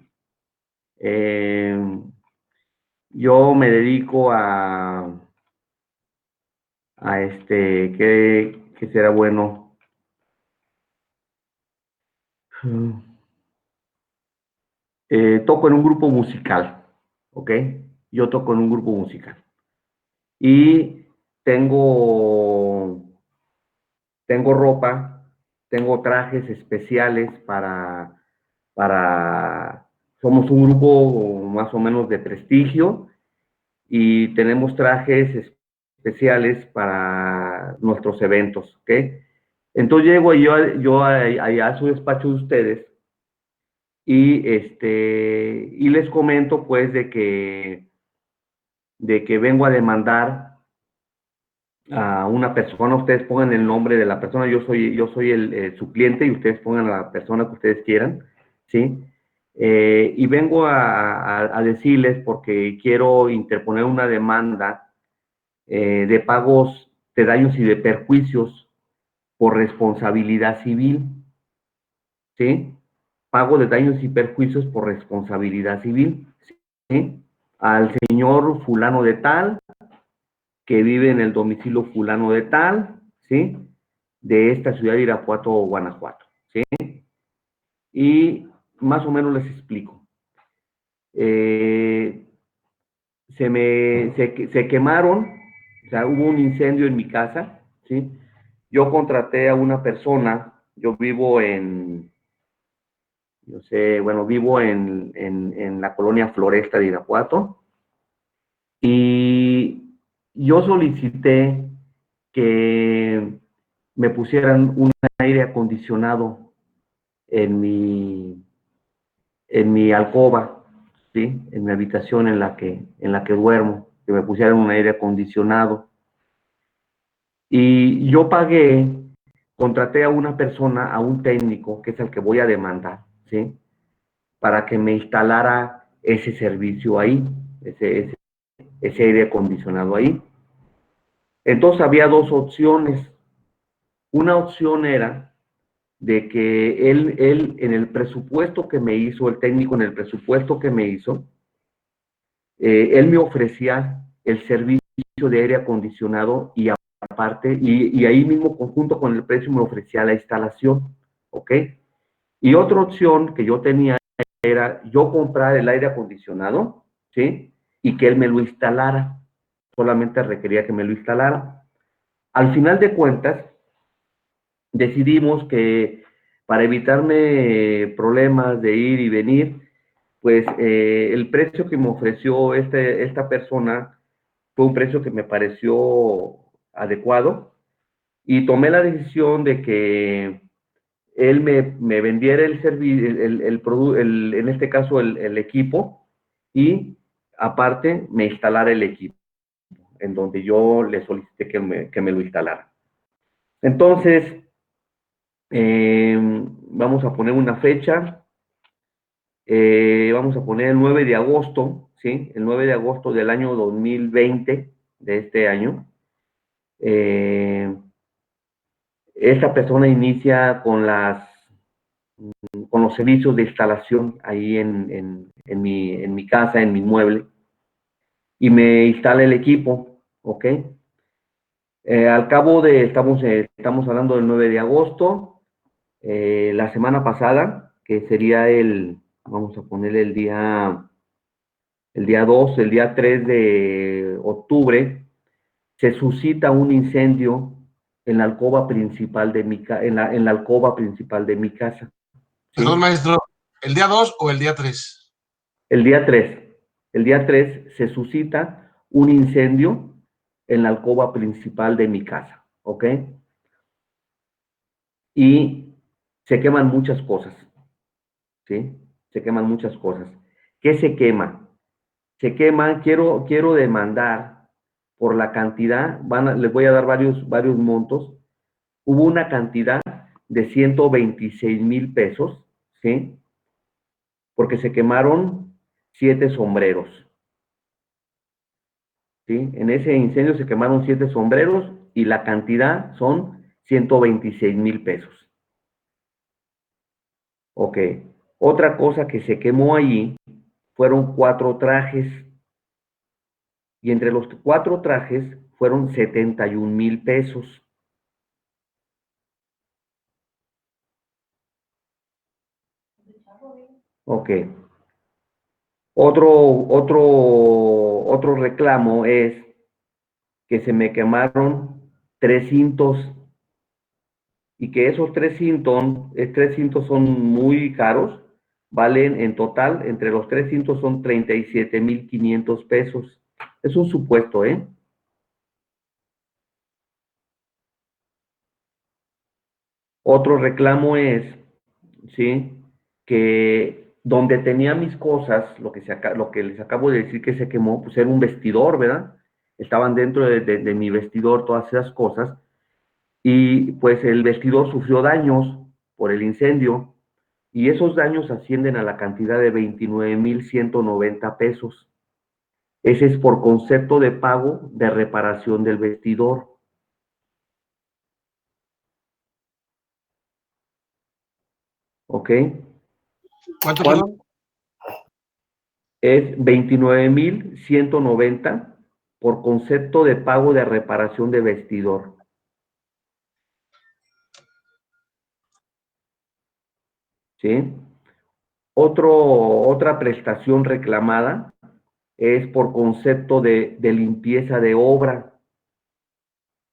Yo me dedico a ¿qué será bueno? Toco en un grupo musical, ¿ok? Yo toco en un grupo musical. Y tengo ropa, tengo trajes especiales somos un grupo más o menos de prestigio y tenemos trajes especiales para nuestros eventos, ¿ok? Entonces llego yo allá a su despacho de ustedes y les comento pues de que vengo a demandar a una persona. Ustedes pongan el nombre de la persona, yo soy su cliente y ustedes pongan a la persona que ustedes quieran, ¿sí? Y vengo a decirles porque quiero interponer una demanda de pagos de daños y de perjuicios por responsabilidad civil, ¿sí? Pago de daños y perjuicios por responsabilidad civil, ¿sí? Al señor fulano de tal, que vive en el domicilio fulano de tal, ¿sí? De esta ciudad de Irapuato, Guanajuato, ¿sí? Y más o menos les explico. Se quemaron, o sea, hubo un incendio en mi casa, ¿sí? Yo contraté a una persona, yo vivo vivo en la colonia Floresta de Irapuato, y yo solicité que me pusieran un aire acondicionado en mi alcoba, ¿sí? En mi habitación en la que duermo, que me pusieran un aire acondicionado. Y yo contraté a una persona, a un técnico, que es el que voy a demandar, ¿sí? Para que me instalara ese servicio ahí, ese aire acondicionado ahí. Entonces había 2 opciones. Una opción era de que él en el presupuesto que me hizo, el técnico en el presupuesto que me hizo, él me ofrecía el servicio de aire acondicionado y aparte, y ahí mismo junto con el precio me ofrecía la instalación, ¿ok? Y otra opción que yo tenía era yo comprar el aire acondicionado, ¿sí? Y que él me lo instalara, solamente requería que me lo instalara. Al final de cuentas, decidimos que para evitarme problemas de ir y venir, pues el precio que me ofreció esta persona fue un precio que me pareció adecuado y tomé la decisión de que él me vendiera el servicio, en este caso el equipo, y aparte me instalara el equipo, en donde yo le solicité que me lo instalara. Entonces, vamos a poner una fecha, vamos a poner el 9 de agosto, ¿sí? El 9 de agosto del año 2020, de este año. Esta persona inicia con los servicios de instalación ahí en mi casa, en mi inmueble, y me instala el equipo, ¿ok? Al cabo estamos hablando del 9 de agosto, la semana pasada, que sería vamos a ponerle el día 2, el día 3 de octubre, se suscita un incendio en la alcoba principal de mi casa. ¿Sí? Perdón, maestro, ¿El día 2 o el día 3? El día 3. El día 3 se suscita un incendio en la alcoba principal de mi casa, ¿ok? Y se queman muchas cosas, ¿sí? Se queman muchas cosas. ¿Qué se quema? Se quema, quiero demandar por la cantidad, les voy a dar varios montos. Hubo una cantidad de 126,000 pesos, ¿sí? Porque se quemaron 7 sombreros, ¿sí? En ese incendio se quemaron 7 sombreros y la cantidad son 126,000 pesos. Ok. Otra cosa que se quemó allí fueron 4 trajes. Y entre los 4 trajes fueron 71,000 pesos. Ok. Otro reclamo es que se me quemaron 3 cintos y que esos 3 cintos son muy caros, valen en total, entre los 3 cintos son 37,500 pesos. Es un supuesto, ¿eh? Otro reclamo es, ¿sí? Que donde tenía mis cosas, lo que les acabo de decir que se quemó, pues era un vestidor, ¿verdad? Estaban dentro de mi vestidor todas esas cosas y pues el vestidor sufrió daños por el incendio y esos daños ascienden a la cantidad de 29,190 pesos. Ese es por concepto de pago de reparación del vestidor, ¿ok? ¿Cuánto, perdón? Es 29,190 por concepto de pago de reparación de vestidor. ¿Sí? Otra prestación reclamada es por concepto de limpieza de obra.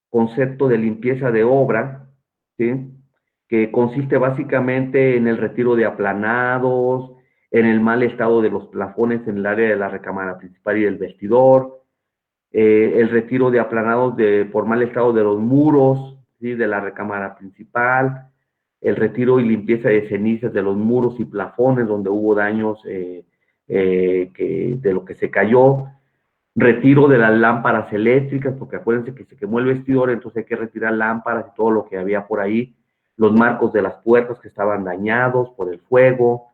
Concepto de limpieza de obra, ¿sí? Que consiste básicamente en el retiro de aplanados, en el mal estado de los plafones en el área de la recámara principal y del vestidor, el retiro de aplanados por mal estado de los muros, ¿sí? De la recámara principal, el retiro y limpieza de cenizas de los muros y plafones donde hubo daños de lo que se cayó, retiro de las lámparas eléctricas, porque acuérdense que se quemó el vestidor, entonces hay que retirar lámparas y todo lo que había por ahí, los marcos de las puertas que estaban dañados por el fuego,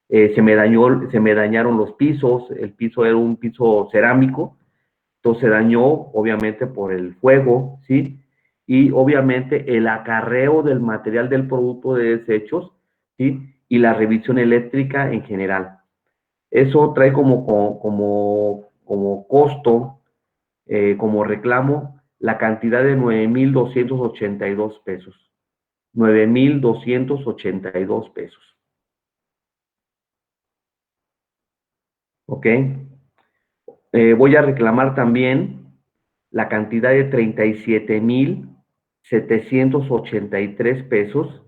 se me dañaron los pisos, el piso era un piso cerámico, entonces se dañó obviamente por el fuego, ¿sí? Y obviamente el acarreo del material del producto de desechos, ¿sí? Y la revisión eléctrica en general. Eso trae como costo, como reclamo, la cantidad de 9,282 pesos. 9,282 pesos. ¿Ok? Voy a reclamar también la cantidad de 37,783 pesos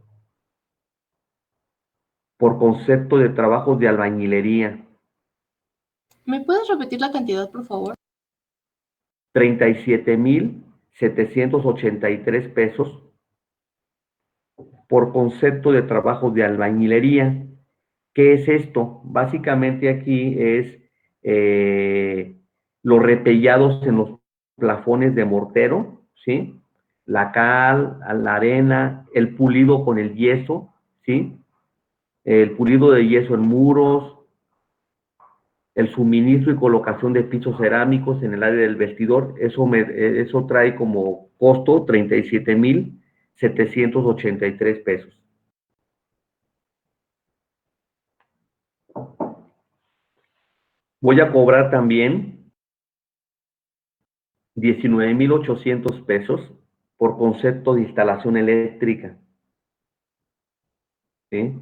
por concepto de trabajos de albañilería. ¿Me puedes repetir la cantidad, por favor? 37,783 pesos por concepto de trabajos de albañilería. ¿Qué es esto? Básicamente aquí es los repellados en los plafones de mortero, ¿sí? La cal, la arena, el pulido con el yeso, ¿sí? El pulido de yeso en muros, el suministro y colocación de pisos cerámicos en el área del vestidor, eso trae como costo 37,783 pesos. Voy a cobrar también 19,800 pesos por concepto de instalación eléctrica, ¿sí?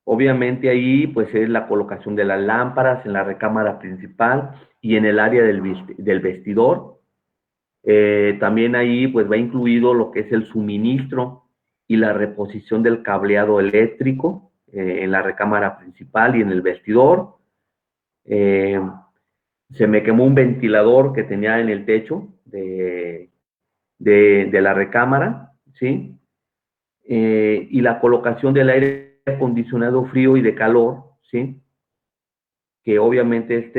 Obviamente ahí pues es la colocación de las lámparas en la recámara principal y en el área del vestidor. También ahí pues va incluido lo que es el suministro y la reposición del cableado eléctrico en la recámara principal y en el vestidor. Se me quemó un ventilador que tenía en el techo de la recámara, ¿sí? Y la colocación del aire acondicionado frío y de calor, ¿sí? Que obviamente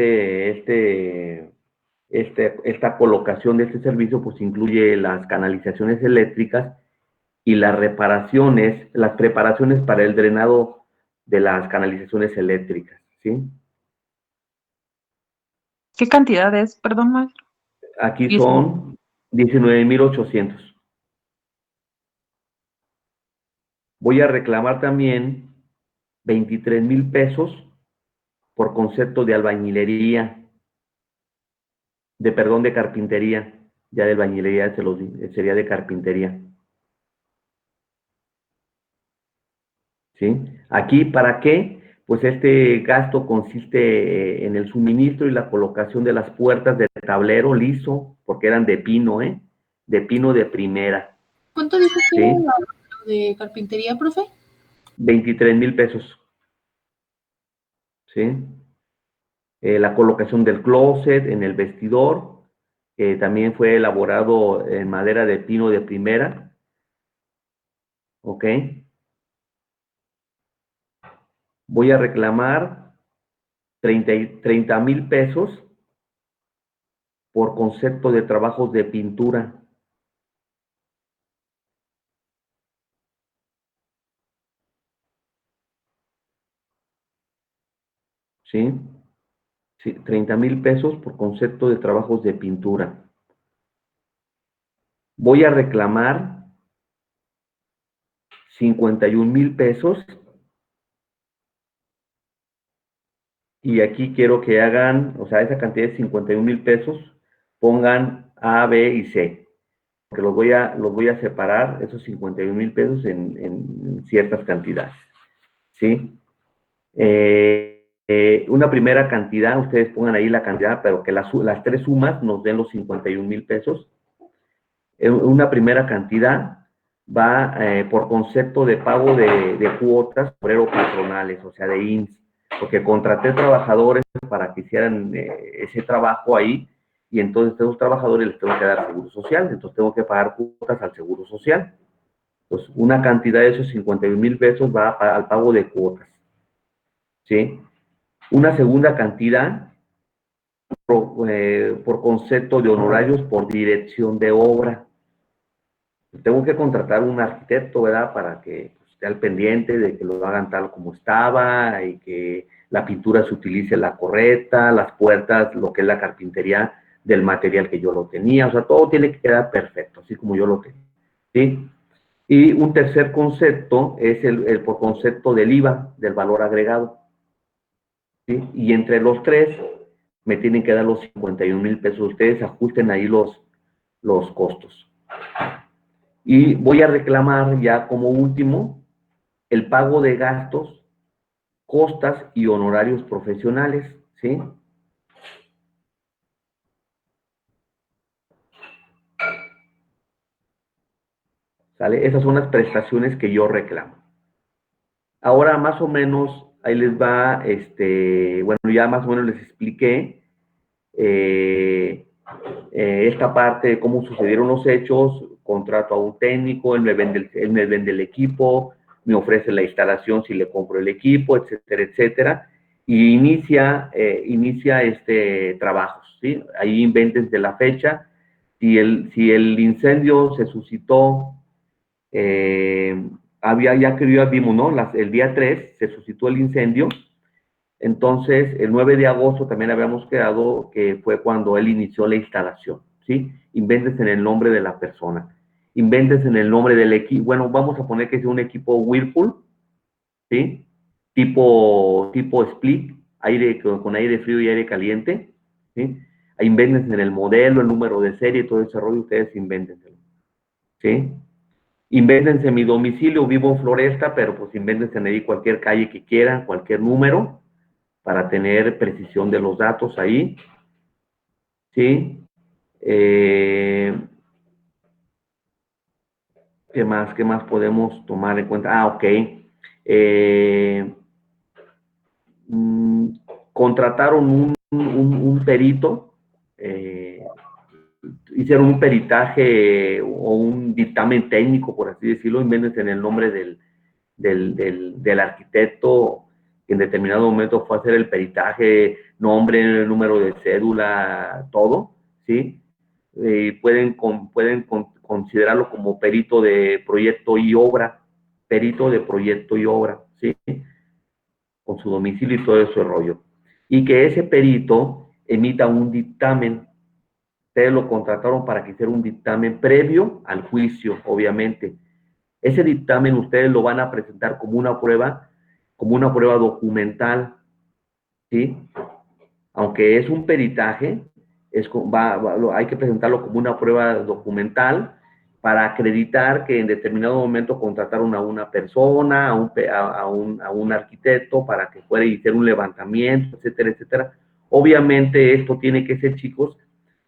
esta colocación de este servicio pues incluye las canalizaciones eléctricas y las preparaciones para el drenado de las canalizaciones eléctricas, ¿sí? ¿Qué cantidad es? Perdón, maestro. Aquí 19. son 19,800. Voy a reclamar también 23,000 pesos por concepto de albañilería, de carpintería. Ya de albañilería sería de carpintería. ¿Sí? Aquí, ¿para qué? Pues este gasto consiste en el suministro y la colocación de las puertas de tablero liso, porque eran de pino, de pino de primera. ¿Cuánto dijo que ¿Sí? era lo de carpintería, profe? 23,000 pesos. ¿Sí? La colocación del closet en el vestidor, también fue elaborado en madera de pino de primera. ¿Ok? Voy a reclamar 30,000 pesos por concepto de trabajos de pintura. ¿Sí? Sí, 30,000 pesos por concepto de trabajos de pintura. Voy a reclamar 51,000 pesos. Y aquí quiero que hagan, o sea, esa cantidad de 51,000 pesos, pongan A, B y C. Porque los voy a separar, esos 51,000 pesos, en ciertas cantidades. ¿Sí? Una primera cantidad, ustedes pongan ahí la cantidad, pero que las tres sumas nos den los 51,000 pesos. Una primera cantidad va por concepto de pago de cuotas obrero-patronales, o sea, de IMSS, porque contraté trabajadores para que hicieran ese trabajo ahí, y entonces a esos trabajadores les tengo que dar seguro social, entonces tengo que pagar cuotas al seguro social. Entonces, una cantidad de esos 51,000 pesos va al pago de cuotas. ¿Sí? Una segunda cantidad por concepto de honorarios por dirección de obra. Tengo que contratar un arquitecto, ¿verdad? Para que esté al pendiente de que lo hagan tal como estaba y que la pintura se utilice la correcta, las puertas, lo que es la carpintería del material que yo lo tenía. O sea, todo tiene que quedar perfecto, así como yo lo tenía. ¿Sí? Y un tercer concepto es el por concepto del IVA, del valor agregado. ¿Sí? Y entre los tres me tienen que dar los 51,000 pesos. Ustedes ajusten ahí los costos. Y voy a reclamar ya como último el pago de gastos, costas y honorarios profesionales, ¿sí? ¿Sale? Esas son las prestaciones que yo reclamo. Ahora más o menos, ahí les va, bueno, ya más o menos les expliqué esta parte de cómo sucedieron los hechos, contrato a un técnico, él me vende el equipo, me ofrece la instalación si le compro el equipo, etcétera, etcétera, y inicia trabajos, ¿sí? Ahí invéntense la fecha. Si el incendio se suscitó, ya que ya vimos, ¿no? El día 3 se suscitó el incendio. Entonces, el 9 de agosto también habíamos quedado que fue cuando él inició la instalación, ¿sí? Invéntense en el nombre de la persona. Invéntense en el nombre del equipo. Bueno, vamos a poner que sea un equipo Whirlpool, ¿sí? Tipo split, con aire frío y aire caliente, ¿sí? Invéntense en el modelo, el número de serie, todo ese rollo, ustedes invéntenselo, ¿sí? Invéntense mi domicilio, vivo en Floresta, pero pues invéntense ahí cualquier calle que quieran, cualquier número, para tener precisión de los datos ahí, ¿sí? ¿Qué más podemos tomar en cuenta? Ok. Contrataron un perito, hicieron un peritaje o un dictamen técnico, por así decirlo, inventes en el nombre del arquitecto, que en determinado momento fue a hacer el peritaje, nombre, número de cédula, todo, ¿sí? Pueden considerarlo como perito de proyecto y obra, ¿sí? Con su domicilio y todo ese rollo. Y que ese perito emita un dictamen. Ustedes lo contrataron para que hiciera un dictamen previo al juicio, obviamente. Ese dictamen ustedes lo van a presentar como una prueba documental, ¿sí? Aunque es un peritaje, hay que presentarlo como una prueba documental para acreditar que en determinado momento contrataron a una persona, a un arquitecto para que fuera y hiciera un levantamiento, etcétera, etcétera. Obviamente esto tiene que ser, chicos,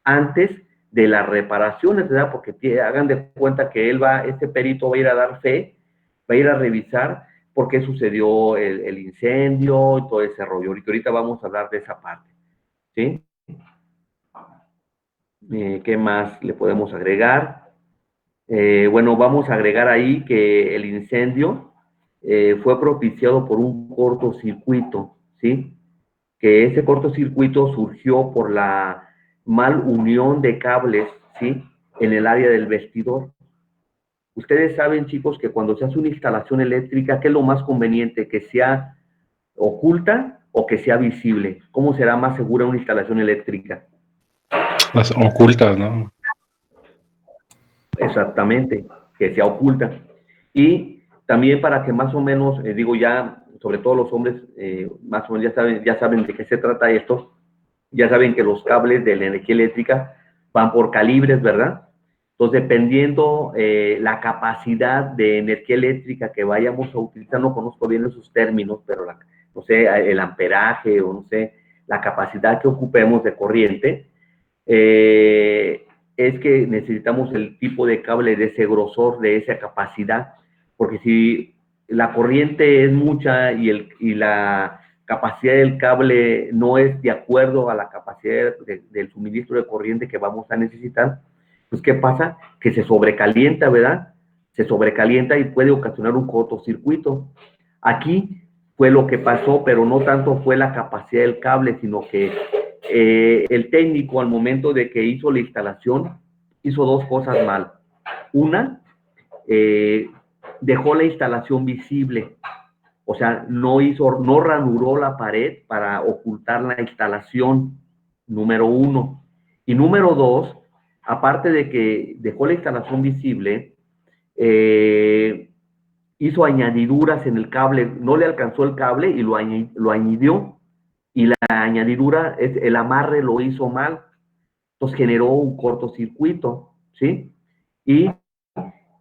antes de las reparaciones, ¿verdad? Porque hagan de cuenta que este perito va a ir a dar fe, va a ir a revisar por qué sucedió el incendio y todo ese rollo. Ahorita vamos a hablar de esa parte, ¿sí? ¿Qué más le podemos agregar? Bueno, vamos a agregar ahí que el incendio fue propiciado por un cortocircuito, ¿sí? Que ese cortocircuito surgió por la mal unión de cables, ¿sí? En el área del vestidor. Ustedes saben, chicos, que cuando se hace una instalación eléctrica, ¿qué es lo más conveniente? ¿Que sea oculta o que sea visible? ¿Cómo será más segura una instalación eléctrica? Las ocultas, ¿no? Exactamente, que sea oculta. Y también para que más o menos, digo ya, sobre todo los hombres, más o menos ya saben de qué se trata esto, ya saben que los cables de la energía eléctrica van por calibres, ¿verdad? Entonces, dependiendo la capacidad de energía eléctrica que vayamos a utilizar, no conozco bien esos términos, pero no sé, el amperaje o no sé, la capacidad que ocupemos de corriente, es que necesitamos el tipo de cable de ese grosor, de esa capacidad, porque si la corriente es mucha y la capacidad del cable no es de acuerdo a la capacidad del suministro de corriente que vamos a necesitar, pues ¿qué pasa? Que se sobrecalienta, ¿verdad? Se sobrecalienta y puede ocasionar un cortocircuito. Aquí fue lo que pasó, pero no tanto fue la capacidad del cable, sino que el técnico al momento de que hizo la instalación hizo dos cosas mal. Una, dejó la instalación visible, o sea, no ranuró la pared para ocultar la instalación, número uno. Y número dos, aparte de que dejó la instalación visible, hizo añadiduras en el cable, no le alcanzó el cable y lo añadió, y la añadidura, el amarre lo hizo mal, entonces generó un cortocircuito, ¿sí? Y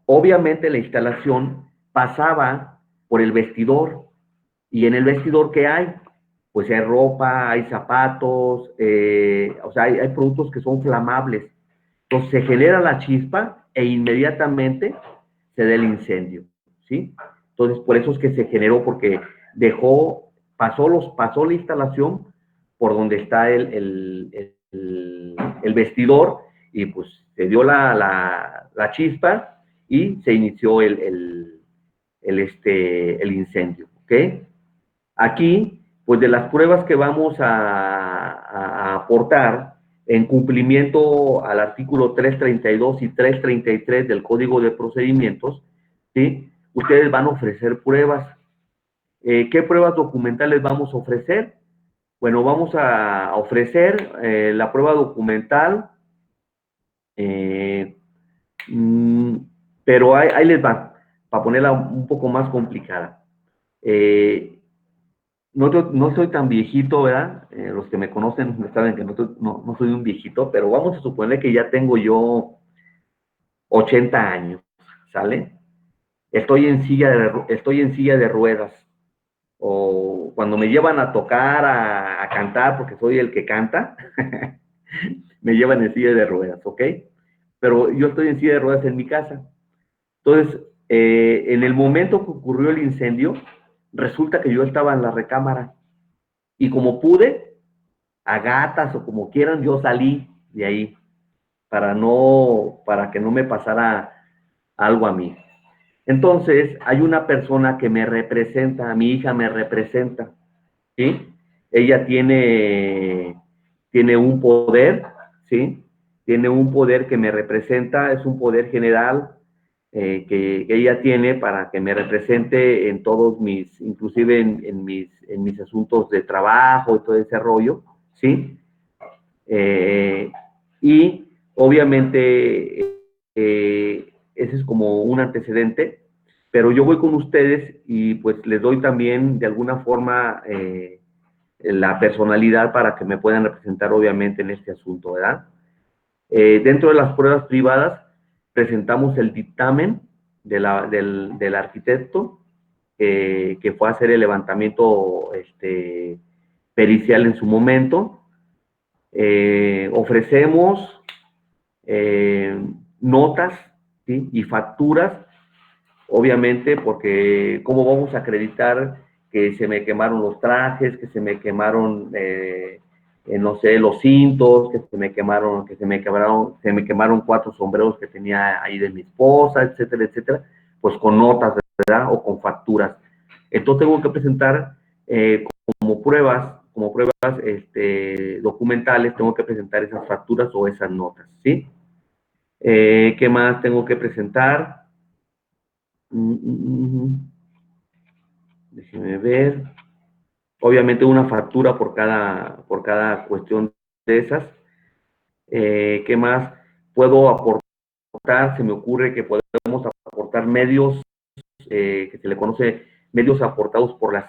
obviamente la instalación pasaba por el vestidor, y en el vestidor, ¿qué hay? Pues hay ropa, hay zapatos, o sea, hay productos que son flamables. Entonces se genera la chispa e inmediatamente se da el incendio, ¿sí? Entonces, por eso es que se generó, porque pasó la instalación por donde está el vestidor, y pues se dio la chispa y se inició el incendio, ¿ok? Aquí, pues de las pruebas que vamos a aportar en cumplimiento al artículo 332 y 333 del Código de Procedimientos, ¿sí? Ustedes van a ofrecer pruebas. ¿Qué pruebas documentales vamos a ofrecer? Bueno, vamos a ofrecer la prueba documental, pero ahí les va, para ponerla un poco más complicada. No soy tan viejito, ¿verdad? Los que me conocen saben que no soy un viejito, pero vamos a suponer que ya tengo yo 80 años, ¿sale? Estoy en silla de ruedas, o cuando me llevan a tocar, a cantar, porque soy el que canta, me llevan en silla de ruedas, ¿ok? Pero yo estoy en silla de ruedas en mi casa. Entonces, En el momento que ocurrió el incendio, resulta que yo estaba en la recámara y como pude, a gatas o como quieran, yo salí de ahí para que no me pasara algo a mí. Entonces, hay una persona que me representa, mi hija me representa, ¿sí? Ella tiene un poder, ¿sí? Tiene un poder que me representa, es un poder general que ella tiene para que me represente en todos mis, inclusive en mis asuntos de trabajo y todo ese rollo, ¿sí? Y obviamente ese es como un antecedente, pero yo voy con ustedes y pues les doy también de alguna forma la personalidad para que me puedan representar obviamente en este asunto, ¿verdad? Dentro de las pruebas privadas presentamos el dictamen del arquitecto que fue a hacer el levantamiento pericial en su momento. Ofrecemos notas, ¿sí? Y facturas, obviamente, porque ¿cómo vamos a acreditar que se me quemaron los trajes, que se me quemaron, no sé, los cintos, que se me quemaron 4 sombreros que tenía ahí de mi esposa, etcétera, etcétera? Pues con notas, ¿verdad? O con facturas. Entonces tengo que presentar como pruebas documentales, tengo que presentar esas facturas o esas notas, ¿sí? ¿Qué más tengo que presentar? Déjenme ver. Obviamente una factura por cada cuestión de esas. ¿Qué más puedo aportar? Se me ocurre que podemos aportar medios que se le conoce medios aportados por la